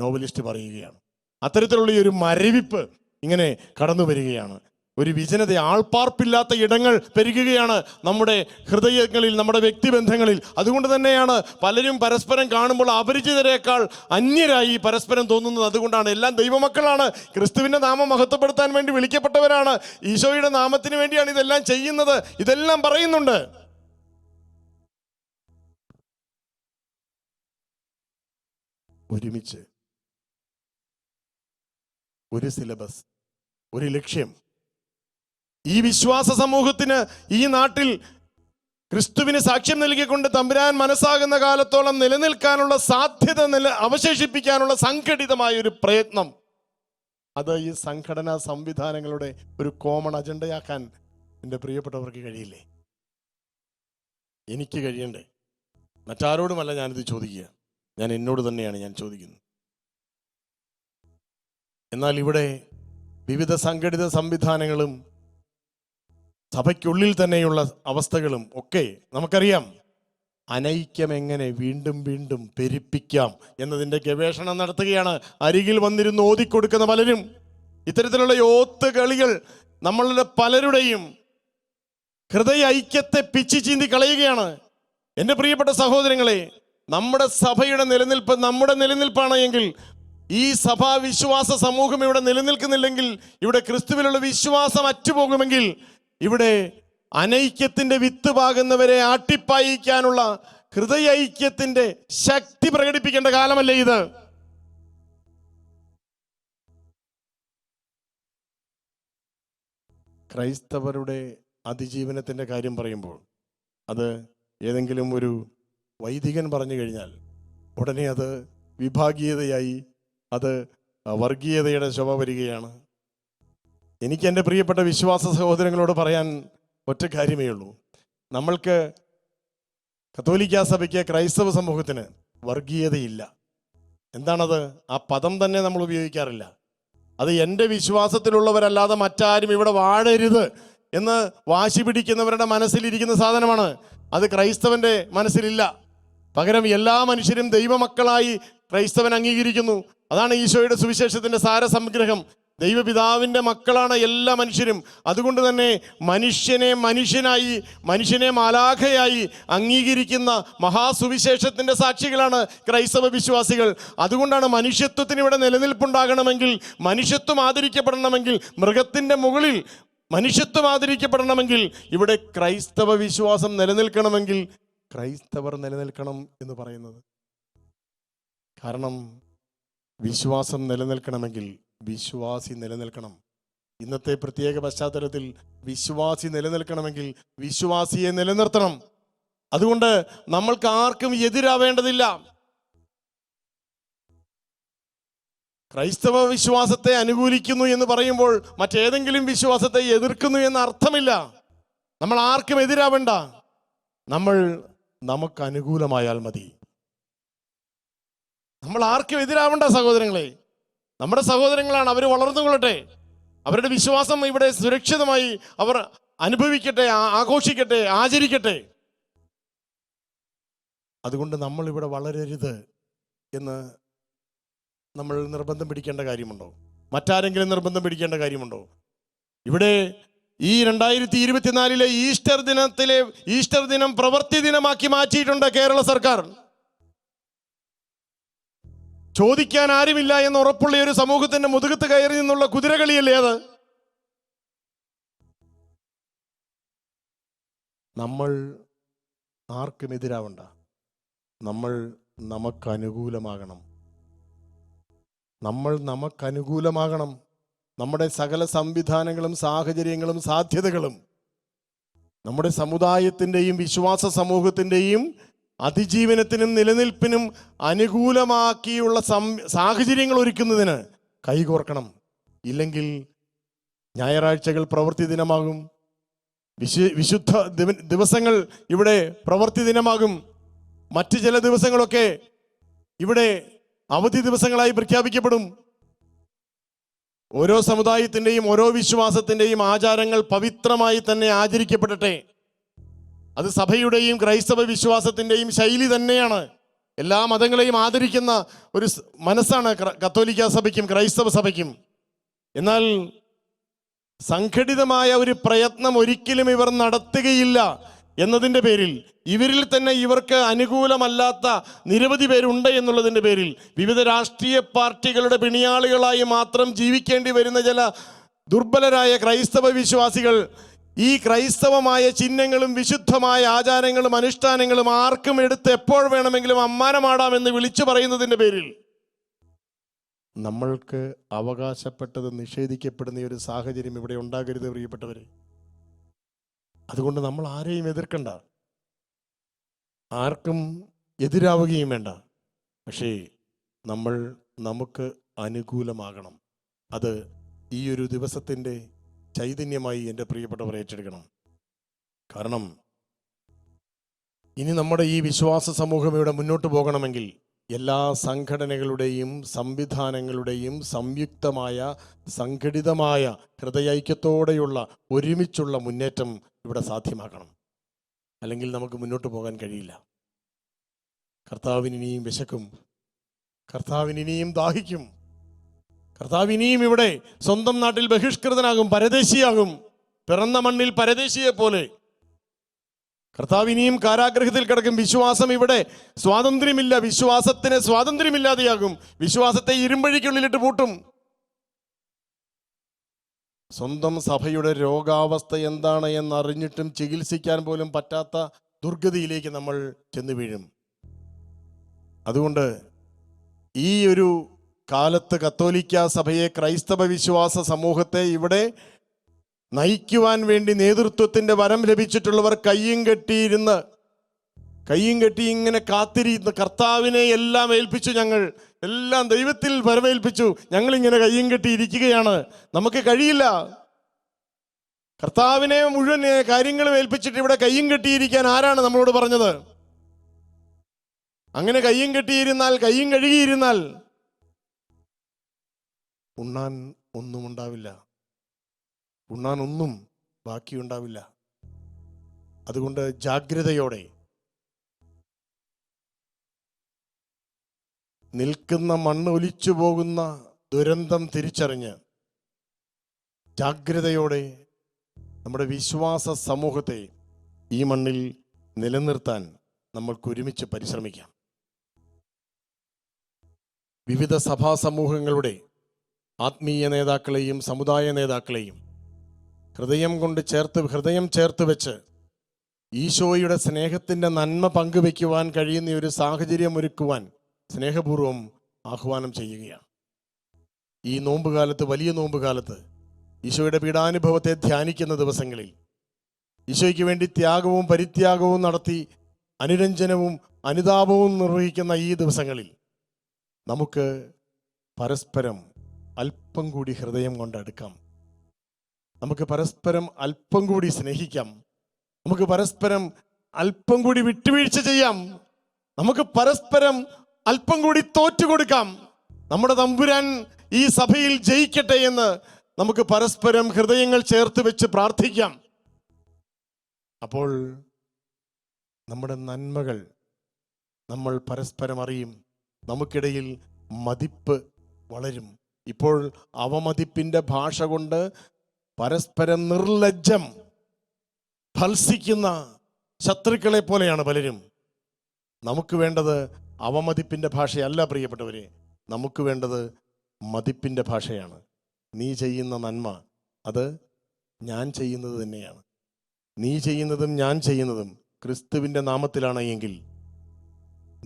നോവലിസ്റ്റ് പറയുകയാണ്. അത്തരത്തിലുള്ള ഒരു മരവിപ്പ് ഇങ്ങനെ കടന്നു വരികയാണ്. ഒരു വിജനത, ആൾപ്പാർപ്പില്ലാത്ത ഇടങ്ങൾ പെരുകുകയാണ് നമ്മുടെ ഹൃദയങ്ങളിൽ, നമ്മുടെ വ്യക്തിബന്ധങ്ങളിൽ. അതുകൊണ്ട് തന്നെയാണ് പലരും പരസ്പരം കാണുമ്പോൾ അപരിചിതരേക്കാൾ അന്യരായി പരസ്പരം തോന്നുന്നത്. അതുകൊണ്ടാണ്. എല്ലാം ദൈവമക്കളാണ്, ക്രിസ്തുവിൻ്റെ നാമം മഹത്വപ്പെടുത്താൻ വേണ്ടി വിളിക്കപ്പെട്ടവരാണ്, ഈശോയുടെ നാമത്തിന് വേണ്ടിയാണ് ഇതെല്ലാം ചെയ്യുന്നത്. ഇതെല്ലാം പറയുന്നുണ്ട്. ഒരുമിച്ച് ഒരു സിലബസ്, ഒരു ലക്ഷ്യം. ഈ വിശ്വാസ സമൂഹത്തിന് ഈ നാട്ടിൽ ക്രിസ്തുവിന് സാക്ഷ്യം നൽകിക്കൊണ്ട് തമ്പുരാൻ മനസ്സാകുന്ന കാലത്തോളം നിലനിൽക്കാനുള്ള സാധ്യത അവശേഷിപ്പിക്കാനുള്ള സംഘടിതമായ ഒരു പ്രയത്നം, അത് ഈ സംഘടനാ സംവിധാനങ്ങളുടെ ഒരു കോമൺ അജണ്ടയാക്കാൻ എൻ്റെ പ്രിയപ്പെട്ടവർക്ക് കഴിയില്ലേ? എനിക്ക് കഴിയണ്ടേ? മറ്റാരോടുമല്ല ഞാനിത് ചോദിക്കുക, ഞാൻ എന്നോട് തന്നെയാണ് ഞാൻ ചോദിക്കുന്നത്. എന്നാൽ ഇവിടെ വിവിധ സംഘടിത സംവിധാനങ്ങളും സഭയ്ക്കുള്ളിൽ തന്നെയുള്ള അവസ്ഥകളും ഒക്കെ നമുക്കറിയാം. അനൈക്യം എങ്ങനെ വീണ്ടും വീണ്ടും പെരുപ്പിക്കാം എന്നതിൻ്റെ ഗവേഷണം നടത്തുകയാണ്. അരികിൽ വന്നിരുന്ന് ഓതിക്കൊടുക്കുന്ന പലരും. ഇത്തരത്തിലുള്ള ഓത്ത് കളികൾ നമ്മളുടെ പലരുടെയും ഹൃദയ ഐക്യത്തെ പിച്ചി ചീന്തി കളയുകയാണ്. എൻ്റെ പ്രിയപ്പെട്ട സഹോദരങ്ങളെ, നമ്മുടെ സഭയുടെ നിലനിൽപ്പ് നമ്മുടെ നിലനിൽപ്പാണ് എങ്കിൽ, ഈ സഭാ വിശ്വാസ സമൂഹം ഇവിടെ നിലനിൽക്കുന്നില്ലെങ്കിൽ, ഇവിടെ ക്രിസ്തുവിലുള്ള വിശ്വാസം അറ്റുപോകുമെങ്കിൽ, ഇവിടെ അനൈക്യത്തിന്റെ വിത്ത് പാകുന്നവരെ ആട്ടിപ്പായിക്കാനുള്ള ഹൃദയ ഐക്യത്തിന്റെ ശക്തി പ്രകടിപ്പിക്കേണ്ട കാലമല്ലേ ഇത്? ക്രൈസ്തവരുടെ അതിജീവനത്തിന്റെ കാര്യം പറയുമ്പോൾ അത് ഏതെങ്കിലും ഒരു വൈദികൻ പറഞ്ഞു കഴിഞ്ഞാൽ ഉടനെ അത് വിഭാഗീയതയായി, അത് വർഗീയതയുടെ ശോഭ വരികയാണ്. എനിക്ക് എൻ്റെ പ്രിയപ്പെട്ട വിശ്വാസ സഹോദരങ്ങളോട് പറയാൻ ഒറ്റ കാര്യമേ ഉള്ളൂ. നമ്മൾക്ക് കത്തോലിക്കാ സഭയ്ക്ക്, ക്രൈസ്തവ സമൂഹത്തിന് വർഗീയതയില്ല. എന്താണത്? ആ പദം തന്നെ നമ്മൾ ഉപയോഗിക്കാറില്ല. അത് എൻ്റെ വിശ്വാസത്തിലുള്ളവരല്ലാതെ മറ്റാരും ഇവിടെ വാഴരുത് എന്ന് വാശി പിടിക്കുന്നവരുടെ മനസ്സിലിരിക്കുന്ന സാധനമാണ്. അത് ക്രൈസ്തവൻ്റെ മനസ്സിലില്ല. പകരം എല്ലാ മനുഷ്യരും ദൈവമക്കളായി ക്രൈസ്തവൻ അംഗീകരിക്കുന്നു. അതാണ് ഈശോയുടെ സുവിശേഷത്തിൻ്റെ സാരസംഗ്രഹം. ദൈവപിതാവിൻ്റെ മക്കളാണ് എല്ലാ മനുഷ്യരും. അതുകൊണ്ട് തന്നെ മനുഷ്യനെ മനുഷ്യനായി, മനുഷ്യനെ മാലാഖയായി അംഗീകരിക്കുന്ന മഹാസുവിശേഷത്തിൻ്റെ സാക്ഷികളാണ് ക്രൈസ്തവ വിശ്വാസികൾ. അതുകൊണ്ടാണ് മനുഷ്യത്വത്തിന് ഇവിടെ നിലനിൽപ്പുണ്ടാകണമെങ്കിൽ, മനുഷ്യത്വം ആദരിക്കപ്പെടണമെങ്കിൽ, മൃഗത്തിൻ്റെ മുകളിൽ മനുഷ്യത്വം ആദരിക്കപ്പെടണമെങ്കിൽ, ഇവിടെ ക്രൈസ്തവ വിശ്വാസം നിലനിൽക്കണമെങ്കിൽ ക്രൈസ്തവർ നിലനിൽക്കണം എന്ന് പറയുന്നത്. കാരണം വിശ്വാസം നിലനിൽക്കണമെങ്കിൽ വിശ്വാസി നിലനിൽക്കണം. ഇന്നത്തെ പ്രത്യേക പശ്ചാത്തലത്തിൽ വിശ്വാസി നിലനിൽക്കണമെങ്കിൽ വിശ്വാസിയെ നിലനിർത്തണം. അതുകൊണ്ട് നമ്മൾക്ക് ആർക്കും എതിരാവേണ്ടതില്ല. ക്രൈസ്തവ വിശ്വാസത്തെ അനുകൂലിക്കുന്നു എന്ന് പറയുമ്പോൾ മറ്റേതെങ്കിലും വിശ്വാസത്തെ എതിർക്കുന്നു എന്ന അർത്ഥമില്ല. നമ്മൾ ആർക്കും എതിരാവണ്ട, നമ്മൾ നമുക്ക് അനുകൂലമായാൽ മതി. നമ്മൾ ആർക്കും എതിരാവണ്ട സഹോദരങ്ങളെ. നമ്മുടെ സഹോദരങ്ങളാണ്, അവർ വളർന്നുകൊള്ളട്ടെ, അവരുടെ വിശ്വാസം ഇവിടെ സുരക്ഷിതമായി അവർ അനുഭവിക്കട്ടെ, ആഘോഷിക്കട്ടെ, ആചരിക്കട്ടെ. അതുകൊണ്ട് നമ്മൾ ഇവിടെ വളരരുത് എന്ന് നമ്മൾ നിർബന്ധം പിടിക്കേണ്ട കാര്യമുണ്ടോ? മറ്റാരെങ്കിലും നിർബന്ധം പിടിക്കേണ്ട കാര്യമുണ്ടോ? ഇവിടെ ഈ 2024 ഈസ്റ്റർ ദിനം പ്രവൃത്തി ദിനമാക്കി മാറ്റിയിട്ടുണ്ട് കേരള സർക്കാർ. ചോദിക്കാൻ ആരുമില്ല എന്ന് ഉറപ്പുള്ള ഒരു സമൂഹത്തിന്റെ മുതുകത്ത് കയറി നിന്നുള്ള കുതിരകളിയല്ലേ അത്? നമ്മൾ ആർക്കും എതിരാവണ്ട, നമ്മൾ നമുക്കനുകൂലമാകണം. നമ്മുടെ സകല സംവിധാനങ്ങളും സാഹചര്യങ്ങളും സാധ്യതകളും നമ്മുടെ സമുദായത്തിൻ്റെയും വിശ്വാസ സമൂഹത്തിൻ്റെയും അതിജീവനത്തിനും നിലനിൽപ്പിനും അനുകൂലമാക്കിയുള്ള സാഹചര്യങ്ങൾ ഒരുക്കുന്നതിന് കൈകോർക്കണം. ഇല്ലെങ്കിൽ ഞായറാഴ്ചകൾ പ്രവൃത്തി ദിനമാകും, വിശുദ്ധ ദിവസങ്ങൾ ഇവിടെ പ്രവൃത്തി ദിനമാകും, മറ്റ് ചില ദിവസങ്ങളൊക്കെ ഇവിടെ അവധി ദിവസങ്ങളായി പ്രഖ്യാപിക്കപ്പെടും. ഓരോ സമുദായത്തിൻ്റെയും ഓരോ വിശ്വാസത്തിൻ്റെയും ആചാരങ്ങൾ പവിത്രമായി തന്നെ ആചരിക്കപ്പെടട്ടെ. അത് സഭയുടെയും ക്രൈസ്തവ വിശ്വാസത്തിൻ്റെയും ശൈലി തന്നെയാണ്. എല്ലാ മതങ്ങളെയും ആദരിക്കുന്ന ഒരു മനസ്സാണ് കത്തോലിക്ക സഭയ്ക്കും ക്രൈസ്തവ സഭയ്ക്കും. എന്നാൽ സംഘടിതമായ ഒരു പ്രയത്നം ഒരിക്കലും ഇവർ നടത്തുകയില്ല എന്നതിൻ്റെ പേരിൽ, ഇവരിൽ തന്നെ ഇവർക്ക് അനുകൂലമല്ലാത്ത നിരവധി പേരുണ്ട് എന്നുള്ളതിൻ്റെ പേരിൽ വിവിധ രാഷ്ട്രീയ പാർട്ടികളുടെ പിണിയാളുകളായി മാത്രം ജീവിക്കേണ്ടി വരുന്ന ചില ദുർബലരായ ക്രൈസ്തവ വിശ്വാസികൾ ഈ ക്രൈസ്തവമായ ചിഹ്നങ്ങളും വിശുദ്ധമായ ആചാരങ്ങളും അനുഷ്ഠാനങ്ങളും ആർക്കും എടുത്ത് എപ്പോൾ വേണമെങ്കിലും അമ്മാനമാടാമെന്ന് വിളിച്ചു പറയുന്നതിൻ്റെ പേരിൽ നമ്മൾക്ക് അവകാശപ്പെട്ടത് നിഷേധിക്കപ്പെടുന്ന ഒരു സാഹചര്യം ഇവിടെ ഉണ്ടാകരുത് പ്രിയപ്പെട്ടവരെ. അതുകൊണ്ട് നമ്മൾ ആരെയും എതിർക്കണ്ട, ആർക്കും എതിരാവുകയും വേണ്ട. പക്ഷേ നമ്മൾ നമുക്ക് അനുകൂലമാകണം. അത് ഈ ഒരു ദിവസത്തിൻ്റെ ചൈതന്യമായി എൻ്റെ പ്രിയപ്പെട്ടവർ ഏറ്റെടുക്കണം. കാരണം ഇനി നമ്മുടെ ഈ വിശ്വാസ സമൂഹം ഇവിടെ മുന്നോട്ട് പോകണമെങ്കിൽ എല്ലാ സംഘടനകളുടെയും സംവിധാനങ്ങളുടെയും സംയുക്തമായ സംഘടിതമായ ഹൃദയൈക്യത്തോടെയുള്ള ഒരുമിച്ചുള്ള മുന്നേറ്റം ഇവിടെ സാധ്യമാക്കണം. അല്ലെങ്കിൽ നമുക്ക് മുന്നോട്ട് പോകാൻ കഴിയില്ല. കർത്താവിന് ഇനിയും വിശക്കും, കർത്താവിന് ഇനിയും ദാഹിക്കും, കർത്താവ് ഇനിയും ഇവിടെ സ്വന്തം നാട്ടിൽ ബഹിഷ്കൃതനാകും, പരദേശിയാകും, പിറന്ന മണ്ണിൽ പരദേശിയെ പോലെ. കർത്താവ് ഇനിയും കാരാഗ്രഹത്തിൽ കിടക്കും. വിശ്വാസം ഇവിടെ സ്വാതന്ത്ര്യമില്ല, വിശ്വാസത്തിന് സ്വാതന്ത്ര്യമില്ലാതെയാകും. വിശ്വാസത്തെ ഇരുമ്പഴിക്കുള്ളിലിട്ട് പൂട്ടും. സ്വന്തം സഭയുടെ രോഗാവസ്ഥ എന്താണ് എന്നറിഞ്ഞിട്ടും ചികിത്സിക്കാൻ പോലും പറ്റാത്ത ദുർഗതിയിലേക്ക് നമ്മൾ ചെന്ന് വീഴും. അതുകൊണ്ട് ഈ ഒരു കാലത്ത് കത്തോലിക്ക സഭയെ, ക്രൈസ്തവ വിശ്വാസ സമൂഹത്തെ ഇവിടെ നയിക്കുവാൻ വേണ്ടി നേതൃത്വത്തിൻ്റെ വരം ലഭിച്ചിട്ടുള്ളവർ കയ്യും കെട്ടി ഇങ്ങനെ കാത്തിരിക്കുന്ന കർത്താവിനെ എല്ലാം ഏൽപ്പിച്ചു. ഞങ്ങൾ എല്ലാം ദൈവത്തിൽ വരവേൽപ്പിച്ചു. ഞങ്ങളിങ്ങനെ കയ്യും കെട്ടി ഇരിക്കുകയാണ്. നമുക്ക് കഴിയില്ല. കർത്താവിനെ മുഴുവൻ കാര്യങ്ങളും ഏൽപ്പിച്ചിട്ട് ഇവിടെ കയ്യും കെട്ടിയിരിക്കാൻ ആരാണ് നമ്മളോട് പറഞ്ഞത്? അങ്ങനെ കയ്യും കെട്ടിയിരുന്നാൽ, കയ്യും കഴുകിയിരുന്നാൽ ഉണ്ണാൻ ഒന്നും ഉണ്ടാവില്ല, ഉണ്ണാൻ ഒന്നും ബാക്കിയുണ്ടാവില്ല. അതുകൊണ്ട് ജാഗ്രതയോടെ നിൽക്കുന്ന മണ്ണ് ഒലിച്ചു പോകുന്ന ദുരന്തം തിരിച്ചറിഞ്ഞ് ജാഗ്രതയോടെ നമ്മുടെ വിശ്വാസ സമൂഹത്തെ ഈ മണ്ണിൽ നിലനിർത്താൻ നമ്മൾക്ക് ഒരുമിച്ച് പരിശ്രമിക്കാം. വിവിധ സഭാ സമൂഹങ്ങളുടെ ആത്മീയ നേതാക്കളെയും സമുദായ നേതാക്കളെയും ഹൃദയം ചേർത്ത് വെച്ച് ഈശോയുടെ സ്നേഹത്തിൻ്റെ നന്മ പങ്കുവെക്കുവാൻ കഴിയുന്ന ഒരു സാഹചര്യം ഒരുക്കുവാൻ സ്നേഹപൂർവ്വം ആഹ്വാനം ചെയ്യുകയാണ്. ഈ നോമ്പുകാലത്ത്, വലിയ നോമ്പുകാലത്ത്, ഈശോയുടെ പീഡാനുഭവത്തെ ധ്യാനിക്കുന്ന ദിവസങ്ങളിൽ, ഈശോയ്ക്ക് വേണ്ടി ത്യാഗവും പരിത്യാഗവും നടത്തി അനുരഞ്ജനവും അനുതാപവും നിർവഹിക്കുന്ന ഈ ദിവസങ്ങളിൽ നമുക്ക് പരസ്പരം അല്പം കൂടി ഹൃദയം കൊണ്ട് അടുക്കാം. നമുക്ക് പരസ്പരം അല്പം കൂടി സ്നേഹിക്കാം. നമുക്ക് പരസ്പരം അല്പം കൂടി വിട്ടുവീഴ്ച ചെയ്യാം. നമുക്ക് പരസ്പരം അല്പം കൂടി തോറ്റുകൊടുക്കാം. നമ്മുടെ തമ്പുരാൻ ഈ സഭയിൽ ജയിക്കട്ടെ എന്ന് നമുക്ക് പരസ്പരം ഹൃദയങ്ങൾ ചേർത്ത് വെച്ച് പ്രാർത്ഥിക്കാം. അപ്പോൾ നമ്മുടെ നന്മകൾ നമ്മൾ പരസ്പരം അറിയും. നമുക്കിടയിൽ മതിപ്പ് വളരും. ഇപ്പോൾ അവമതിപ്പിന്റെ ഭാഷ കൊണ്ട് പരസ്പരം നിർലജ്ജം ഭത്സിക്കുന്ന ശത്രുക്കളെ പോലെയാണ് പലരും. നമുക്ക് വേണ്ടത് അവമതിപ്പിന്റെ ഭാഷയല്ല പ്രിയപ്പെട്ടവരെ. നമുക്ക് വേണ്ടത് മതിപ്പിന്റെ ഭാഷയാണ്. നീ ചെയ്യുന്ന നന്മ അത് ഞാൻ ചെയ്യുന്നത് തന്നെയാണ്. നീ ചെയ്യുന്നതും ഞാൻ ചെയ്യുന്നതും ക്രിസ്തുവിൻ്റെ നാമത്തിലാണ് എങ്കിൽ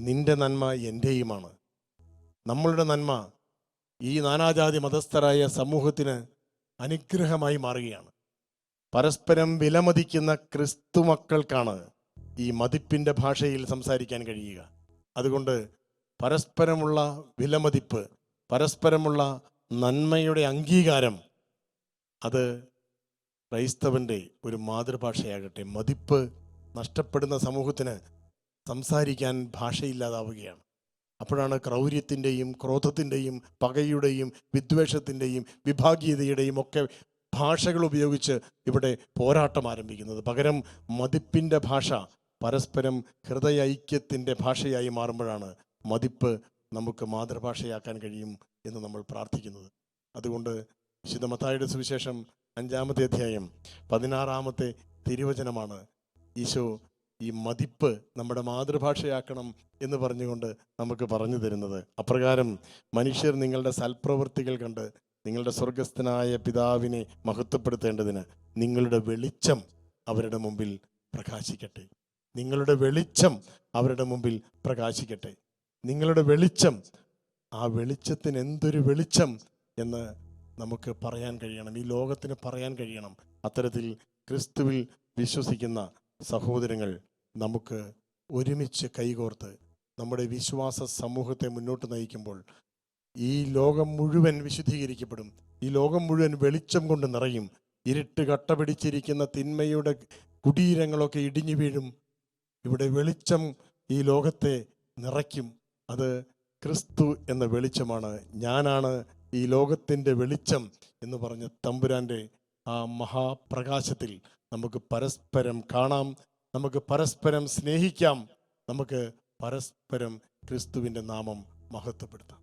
നിന്റെ നന്മ എൻ്റെയുമാണ്. നമ്മളുടെ നന്മ ഈ നാനാജാതി മതസ്ഥരായ സമൂഹത്തിന് അനുഗ്രഹമായി മാറുകയാണ്. പരസ്പരം വിലമതിക്കുന്ന ക്രിസ്തു മക്കൾക്കാണ് ഈ മതിപ്പിൻ്റെ ഭാഷയിൽ സംസാരിക്കാൻ കഴിയുക. അതുകൊണ്ട് പരസ്പരമുള്ള വിലമതിപ്പ്, പരസ്പരമുള്ള നന്മയുടെ അംഗീകാരം, അത് ക്രൈസ്തവൻ്റെ ഒരു മാതൃഭാഷയാകട്ടെ. മതിപ്പ് നഷ്ടപ്പെടുന്ന സമൂഹത്തിന് സംസാരിക്കാൻ ഭാഷയില്ലാതാവുകയാണ്. അപ്പോഴാണ് ക്രൗര്യത്തിൻ്റെയും ക്രോധത്തിൻ്റെയും പകയുടെയും വിദ്വേഷത്തിൻ്റെയും വിഭാഗീയതയുടെയും ഒക്കെ ഭാഷകൾ ഉപയോഗിച്ച് ഇവിടെ പോരാട്ടം ആരംഭിക്കുന്നത്. പകരം മതിപ്പിൻ്റെ ഭാഷ പരസ്പരം ഹൃദയ ഐക്യത്തിൻ്റെ ഭാഷയായി മാറുമ്പോഴാണ് മതിപ്പ് നമുക്ക് മാതൃഭാഷയാക്കാൻ കഴിയും എന്ന് നമ്മൾ പ്രാർത്ഥിക്കുന്നത്. അതുകൊണ്ട് വിശുദ്ധ മത്തായിയുടെ സുവിശേഷം 5-ാമത്തെ അധ്യായം 16-ാമത്തെ തിരുവചനമാണ് ഈശോ ഈ മതിപ്പ് നമ്മുടെ മാതൃഭാഷയാക്കണം എന്ന് പറഞ്ഞുകൊണ്ട് നമുക്ക് പറഞ്ഞു തരുന്നത്. അപ്രകാരം മനുഷ്യർ നിങ്ങളുടെ സൽപ്രവൃത്തികൾ കണ്ട് നിങ്ങളുടെ സ്വർഗസ്ഥനായ പിതാവിനെ മഹത്വപ്പെടുത്തേണ്ടതിന് നിങ്ങളുടെ വെളിച്ചം അവരുടെ മുമ്പിൽ പ്രകാശിക്കട്ടെ. നിങ്ങളുടെ വെളിച്ചം അവരുടെ മുമ്പിൽ പ്രകാശിക്കട്ടെ. നിങ്ങളുടെ വെളിച്ചം, ആ വെളിച്ചത്തിന് എന്തൊരു വെളിച്ചം എന്ന് നമുക്ക് പറയാൻ കഴിയണം, ഈ ലോകത്തിന് പറയാൻ കഴിയണം. അത്തരത്തിൽ ക്രിസ്തുവിൽ വിശ്വസിക്കുന്ന സഹോദരങ്ങൾ നമുക്ക് ഒരുമിച്ച് കൈകോർത്ത് നമ്മുടെ വിശ്വാസ സമൂഹത്തെ മുന്നോട്ട് നയിക്കുമ്പോൾ ഈ ലോകം മുഴുവൻ വിശുദ്ധീകരിക്കപ്പെടും. ഈ ലോകം മുഴുവൻ വെളിച്ചം കൊണ്ട് നിറയും. ഇരുട്ട് കട്ട പിടിച്ചിരിക്കുന്ന തിന്മയുടെ കുടീരങ്ങളൊക്കെ ഇടിഞ്ഞു വീഴും. ഇവിടെ വെളിച്ചം ഈ ലോകത്തെ നിറയ്ക്കും. അത് ക്രിസ്തു എന്ന വെളിച്ചമാണ്. ഞാനാണ് ഈ ലോകത്തിൻ്റെ വെളിച്ചം എന്ന് പറഞ്ഞ തമ്പുരാൻ്റെ ആ മഹാപ്രകാശത്തിൽ നമുക്ക് പരസ്പരം കാണാം, നമുക്ക് പരസ്പരം സ്നേഹിക്കാം, നമുക്ക് പരസ്പരം ക്രിസ്തുവിൻ്റെ നാമം മഹത്വപ്പെടുത്താം.